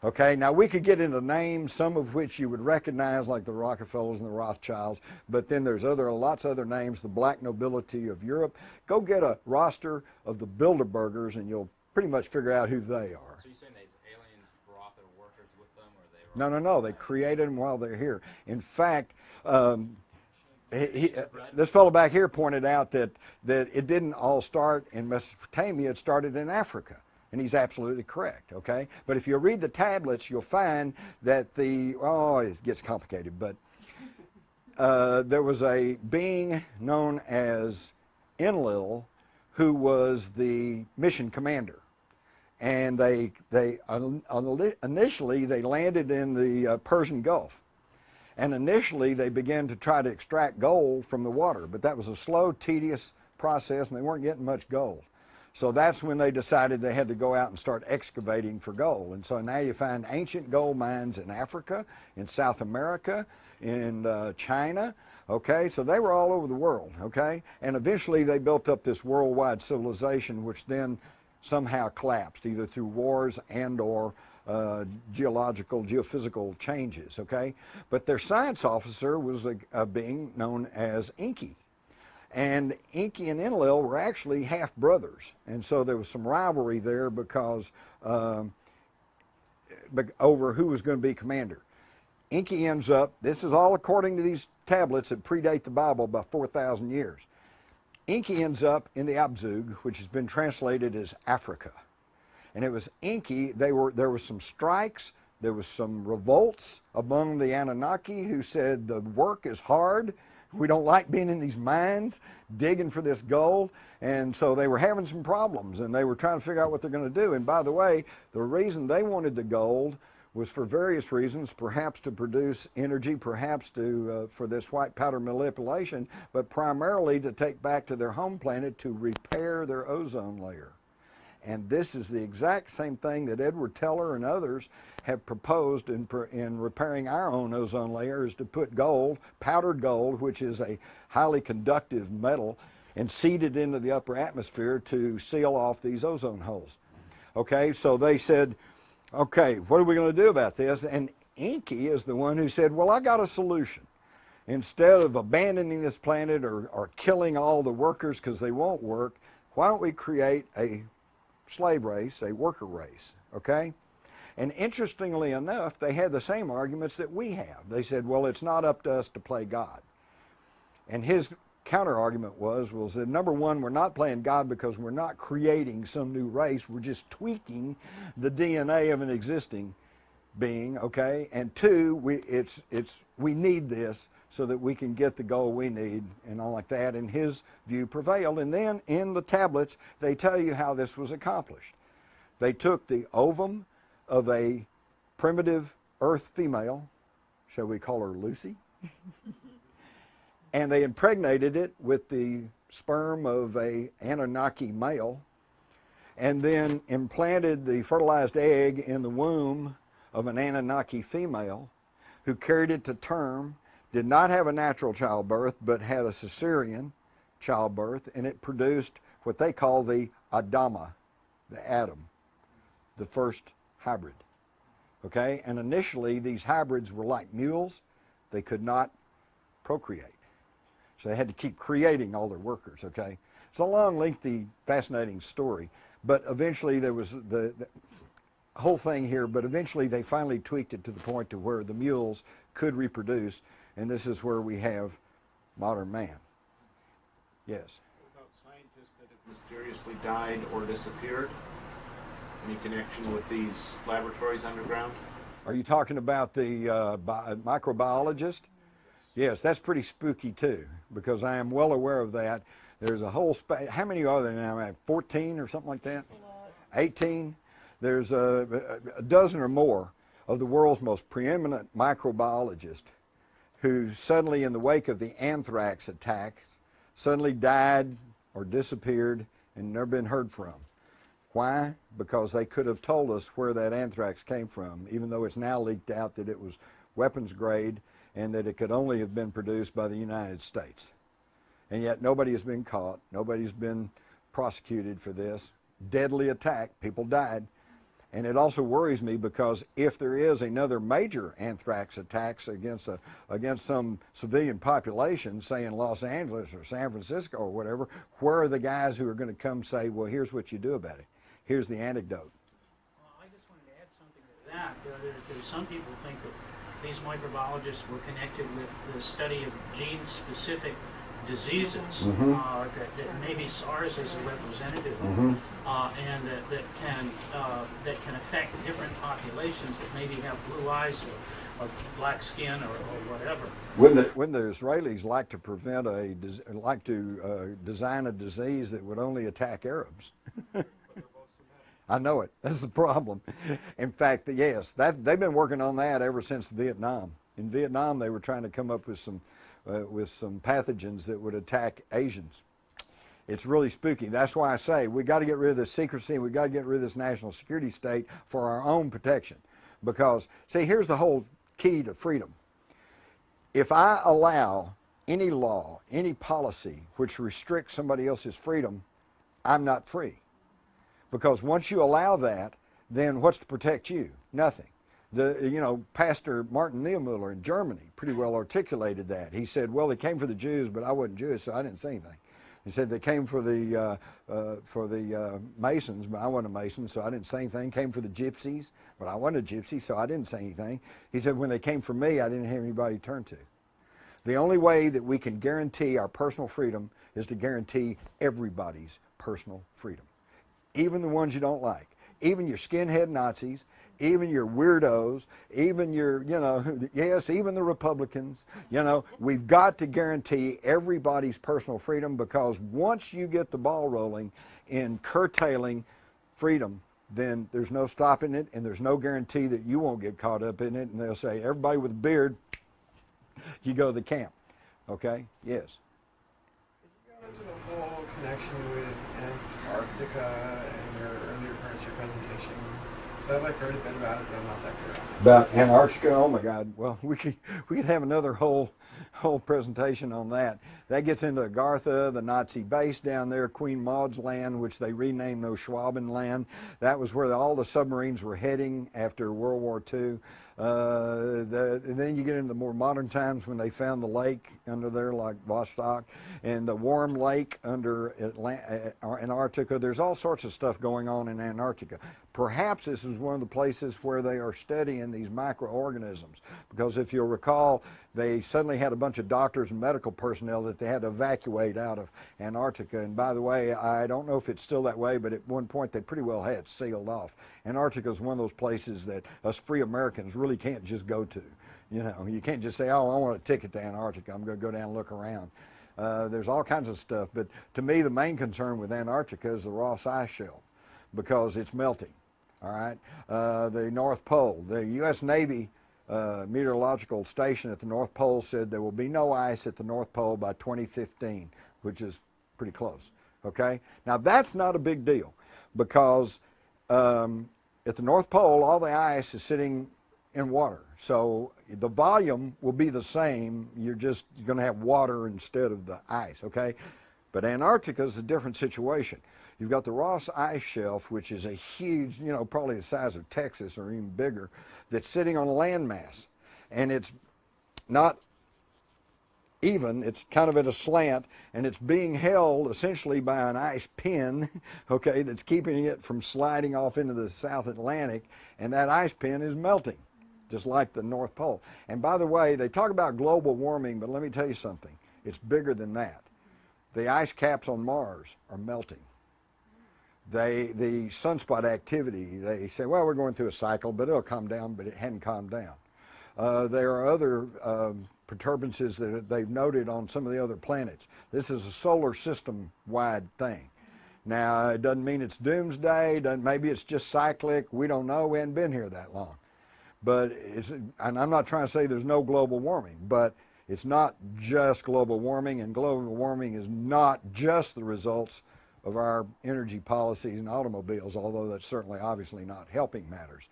Okay, now we could get into names, some of which you would recognize, like the Rockefellers and the Rothschilds, but then there's lots of other names, the black nobility of Europe. Go get a roster of the Bilderbergers and you'll pretty much figure out who they are. So you're saying these aliens brought their workers with them, or they were... No, they created them while they're here. In fact, this fellow back here pointed out that it didn't all start in Mesopotamia, it started in Africa. And he's absolutely correct, okay? But if you read the tablets, you'll find that it gets complicated, but there was a being known as Enlil who was the mission commander. And they initially landed in the Persian Gulf. And initially they began to try to extract gold from the water, but that was a slow, tedious process and they weren't getting much gold. So that's when they decided they had to go out and start excavating for gold. And so now you find ancient gold mines in Africa, in South America, in China, okay? So they were all over the world, okay? And eventually they built up this worldwide civilization, which then somehow collapsed, either through wars and or geophysical changes, okay? But their science officer was a being known as Enki. And Enki and Enlil were actually half brothers, and so there was some rivalry there because over who was going to be commander. Enki ends up, this is all according to these tablets that predate the Bible by 4,000 years. Enki ends up in the Abzug, which has been translated as Africa. And it was Enki, there were some strikes, there was some revolts among the Anunnaki who said the work is hard. We don't like being in these mines digging for this gold. And so they were having some problems and they were trying to figure out what they're going to do. And by the way, the reason they wanted the gold was for various reasons, perhaps to produce energy, perhaps to for this white powder manipulation, but primarily to take back to their home planet to repair their ozone layer. And this is the exact same thing that Edward Teller and others have proposed in repairing our own ozone layer, is to put gold, powdered gold, which is a highly conductive metal, and seed it into the upper atmosphere to seal off these ozone holes. Okay, so they said, okay, what are we going to do about this? And Enki is the one who said, well, I got a solution. Instead of abandoning this planet or killing all the workers because they won't work, why don't we create a slave race, a worker race, okay? And interestingly enough, they had the same arguments that we have. They said, well, it's not up to us to play God. And his counter-argument was that number one, we're not playing God because we're not creating some new race, we're just tweaking the DNA of an existing being, okay? And two, we need this so that we can get the goal we need and all like that, and his view prevailed. And then in the tablets, they tell you how this was accomplished. They took the ovum of a primitive earth female, shall we call her Lucy, and they impregnated it with the sperm of a Anunnaki male, and then implanted the fertilized egg in the womb of an Anunnaki female, who carried it to term, did not have a natural childbirth, but had a cesarean childbirth, and it produced what they call the Adama, the Adam, the first hybrid. Okay, and initially these hybrids were like mules. They could not procreate. So they had to keep creating all their workers, okay? It's a long, lengthy, fascinating story, but eventually there was the whole thing here, but eventually they finally tweaked it to the point to where the mules could reproduce, and this is where we have modern man. Yes? What about scientists that have mysteriously died or disappeared? Any connection with these laboratories underground? Are you talking about the microbiologist? Yes, that's pretty spooky too, because I am well aware of that. There's a whole how many are there now? 14 or something like that? 18? There's a dozen or more of the world's most preeminent microbiologists who suddenly, in the wake of the anthrax attacks, suddenly died or disappeared and never been heard from. Why? Because they could have told us where that anthrax came from, even though it's now leaked out that it was weapons grade and that it could only have been produced by the United States. And yet nobody has been caught, nobody's been prosecuted for this. Deadly attack, people died. And it also worries me because if there is another major anthrax attacks against some civilian population, say in Los Angeles or San Francisco or whatever, where are the guys who are going to come say, well, here's what you do about it? Here's the antidote. Well, I just wanted to add something to that. There's some people think that these microbiologists were connected with the study of gene-specific diseases, that maybe SARS is a representative of, and that can affect different populations that maybe have blue eyes or black skin or whatever. When the Israelis like to design a disease that would only attack Arabs. I know it. That's the problem. In fact, yes, they've been working on that ever since Vietnam. In Vietnam, they were trying to come up with some pathogens that would attack Asians. It's really spooky. That's why I say we got to get rid of this secrecy and we got to get rid of this national security state for our own protection. Because, see, here's the whole key to freedom. If I allow any law, any policy which restricts somebody else's freedom, I'm not free. Because once you allow that, then what's to protect you? Nothing. Pastor Martin Niemöller in Germany pretty well articulated that. He said, well, he came for the Jews, but I wasn't Jewish, so I didn't say anything. He said they came for the Masons, but I wasn't a Mason, so I didn't say anything. Came for the Gypsies, but I wasn't a Gypsy, so I didn't say anything. He said when they came for me, I didn't have anybody to turn to. The only way that we can guarantee our personal freedom is to guarantee everybody's personal freedom, even the ones you don't like, even your skinhead Nazis, even your weirdos, even your, yes, even the Republicans. We've got to guarantee everybody's personal freedom, because once you get the ball rolling in curtailing freedom, then there's no stopping it, and there's no guarantee that you won't get caught up in it. And they'll say, everybody with a beard, you go to the camp. Okay? Yes? Could you go into the whole connection with Antarctica and your earlier parts of your presentation? So I've heard a bit about it, but I'm not that clear. About Antarctica? Oh my God! Well, we could have another whole presentation on that. That gets into Agartha, the Nazi base down there, Queen Maud's land, which they renamed Schwaben land. That was where all the submarines were heading after World War II. And then you get into the more modern times when they found the lake under there, like Vostok, and the warm lake under Antarctica. There's all sorts of stuff going on in Antarctica. Perhaps this is one of the places where they are studying these microorganisms, because if you'll recall, they suddenly had a bunch of doctors and medical personnel that they had to evacuate out of Antarctica. And by the way, I don't know if it's still that way, but at one point they pretty well had sealed off. Antarctica is one of those places that us free Americans really can't just go to. You can't just say, oh, I want a ticket to Antarctica, I'm going to go down and look around. There's all kinds of stuff, but to me the main concern with Antarctica is the Ross Ice Shelf, because it's melting. All right, the North Pole, the U.S. Navy meteorological station at the North Pole said there will be no ice at the North Pole by 2015, which is pretty close. Okay, now that's not a big deal, because at the North Pole all the ice is sitting in water, so the volume will be the same. You're going to have water instead of the ice. Okay, but Antarctica is a different situation. You've got the Ross Ice Shelf, which is a huge, probably the size of Texas or even bigger, that's sitting on a landmass. And it's not even, it's kind of at a slant, and it's being held essentially by an ice pin, okay, that's keeping it from sliding off into the South Atlantic, and that ice pin is melting, just like the North Pole. And by the way, they talk about global warming, but let me tell you something. It's bigger than that. The ice caps on Mars are melting. The sunspot activity, they say, well, we're going through a cycle, but it'll calm down, but it hadn't calmed down. There are other perturbances that they've noted on some of the other planets. This is a solar system-wide thing. Now, it doesn't mean it's doomsday, maybe it's just cyclic, we don't know, we haven't been here that long. But and I'm not trying to say there's no global warming, but it's not just global warming, and global warming is not just the results of our energy policies and automobiles, although that's certainly obviously not helping matters.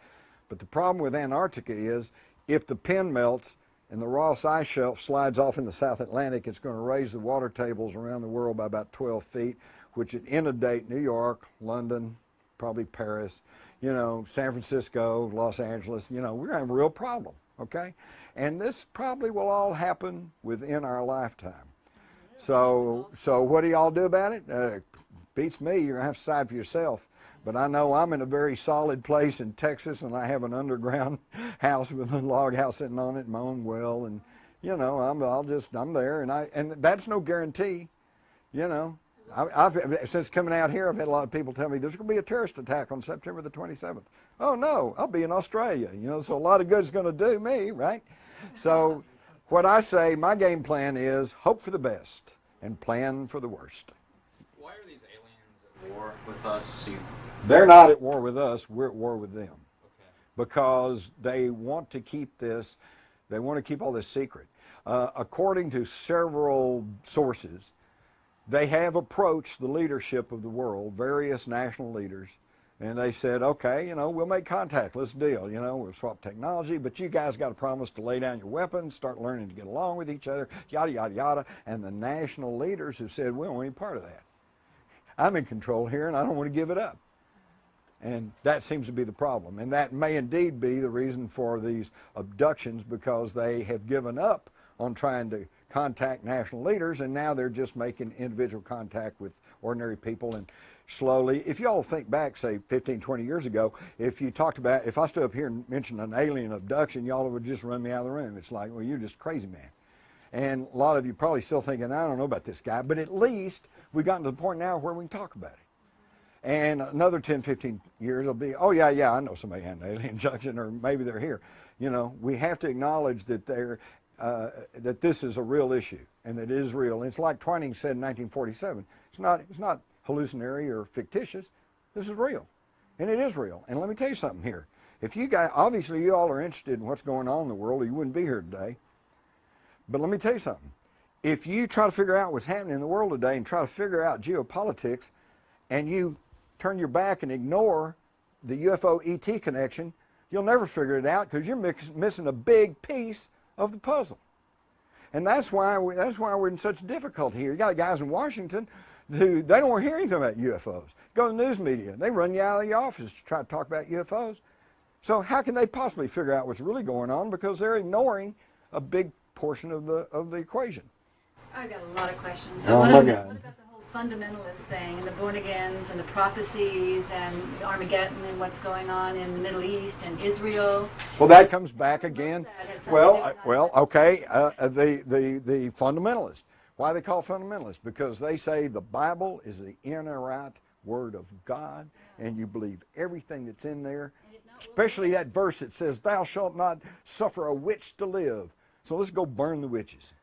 But the problem with Antarctica is if the pin melts and the Ross Ice Shelf slides off in the South Atlantic, it's going to raise the water tables around the world by about 12 feet, which would inundate New York, London, probably Paris, San Francisco, Los Angeles. We're going to have a real problem, okay? And this probably will all happen within our lifetime. So what do y'all do about it? Beats me, you're going to have to decide for yourself. But I know I'm in a very solid place in Texas, and I have an underground house with a log house sitting on it, my own well, and I'm there, and that's no guarantee, since coming out here, I've had a lot of people tell me there's going to be a terrorist attack on September the 27th. Oh no, I'll be in Australia, so a lot of good is going to do me, right? So what I say, my game plan is hope for the best and plan for the worst. Why are these aliens at war with us? They're not at war with us, we're at war with them. Okay. Because they want to keep this, they want to keep all this secret. According to several sources, they have approached the leadership of the world, various national leaders, and they said, okay, we'll make contact, let's deal, we'll swap technology, but you guys got to promise to lay down your weapons, start learning to get along with each other, yada, yada, yada. And the national leaders have said, we don't want any part of that. I'm in control here, and I don't want to give it up. And that seems to be the problem. And that may indeed be the reason for these abductions, because they have given up on trying to contact national leaders, and now they're just making individual contact with ordinary people. And slowly, if you all think back, say 15, 20 years ago, if you talked about, if I stood up here and mentioned an alien abduction, y'all would just run me out of the room. It's like, well, you're just a crazy man. And a lot of you probably still thinking, I don't know about this guy, but at least we've gotten to the point now where we can talk about it. And another 10, 15 years will be, oh yeah, I know somebody had an alien abduction, or maybe they're here. You know, we have to acknowledge that that this is a real issue, and that it is real. And it's like Twining said in 1947, it's not hallucinatory or fictitious. This is real, and it is real. And let me tell you something here. If you guys, obviously you all are interested in what's going on in the world, or you wouldn't be here today. But let me tell you something. If you try to figure out what's happening in the world today and try to figure out geopolitics, and you turn your back and ignore the UFO ET connection, you'll never figure it out, because you're missing a big piece of the puzzle. And that's why we're in such difficulty here. You got guys in Washington who they don't want to hear anything about UFOs. Go to the news media, they run you out of the office to try to talk about UFOs. So how can they possibly figure out what's really going on, because they're ignoring a big portion of the equation? I've got a lot of questions. Oh my God. What about the whole fundamentalist thing, and the born-agains, and the prophecies, and Armageddon, and what's going on in the Middle East and Israel? Well, that comes back again. Well, okay, the fundamentalists. Why they call fundamentalists? Because they say the Bible is the inerrant Word of God, and you believe everything that's in there, especially that verse that says, "Thou shalt not suffer a witch to live." So let's go burn the witches.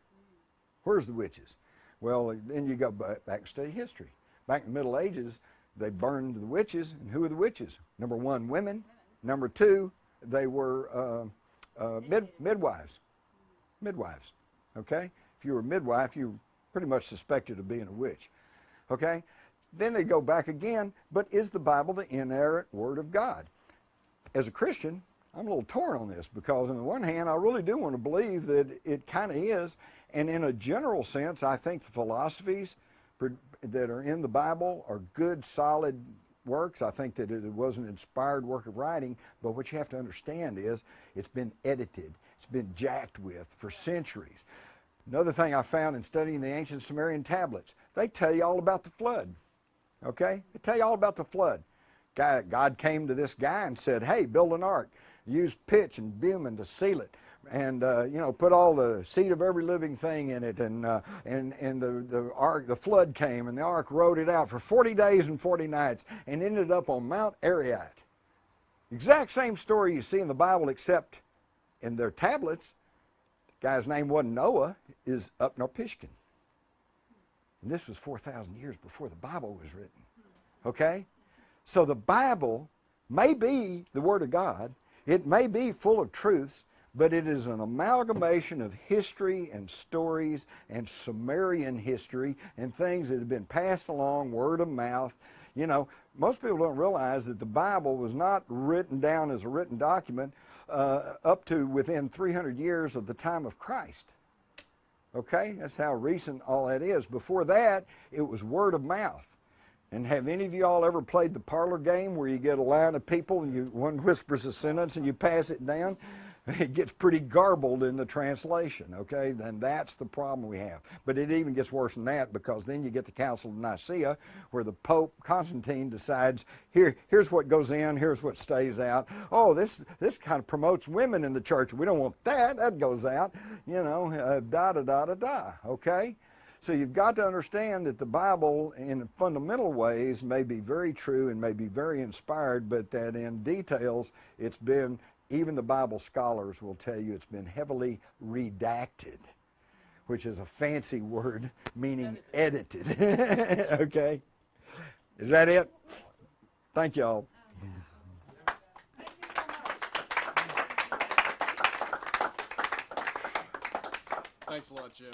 Where's the witches? Well, then you go back and study history. Back in the Middle Ages, they burned the witches, and who are the witches? Number one, women. Number two, they were midwives. Midwives, okay? If you were a midwife, you were pretty much suspected of being a witch, okay? Then they go back again, but is the Bible the inerrant Word of God? As a Christian, I'm a little torn on this, because on the one hand, I really do want to believe that it kind of is, and in a general sense, I think the philosophies that are in the Bible are good, solid works. I think that it was an inspired work of writing, but what you have to understand is it's been edited, it's been jacked with for centuries. Another thing I found in studying the ancient Sumerian tablets, they tell you all about the flood, okay? They tell you all about the flood. God came to this guy and said, hey, build an ark. Use pitch and bitumen to seal it, and you know, put all the seed of every living thing in it, and the ark, the flood came, and the ark rode it out for 40 days and 40 nights, and ended up on Mount Ararat. Exact same story you see in the Bible, except in their tablets, the guy's name wasn't Noah, is Upnarpishtim. And this was 4,000 years before the Bible was written. Okay, so the Bible may be the Word of God. It may be full of truths, but it is an amalgamation of history and stories and Sumerian history and things that have been passed along word of mouth. You know, most people don't realize that the Bible was not written down as a written document up to within 300 years of the time of Christ. Okay, that's how recent all that is. Before that, it was word of mouth. And have any of you all ever played the parlor game where you get a line of people and one whispers a sentence and you pass it down? It gets pretty garbled in the translation, okay? Then that's the problem we have. But it even gets worse than that, because then you get the Council of Nicaea, where the Pope Constantine decides, here's what goes in, here's what stays out. Oh, this kind of promotes women in the church. We don't want that. That goes out. You know, da-da-da-da-da, okay? So you've got to understand that the Bible in fundamental ways may be very true and may be very inspired, but that in details it's been, even the Bible scholars will tell you, it's been heavily redacted, which is a fancy word meaning edited. Okay? Is that it? Thank you all. Thanks a lot, Jim.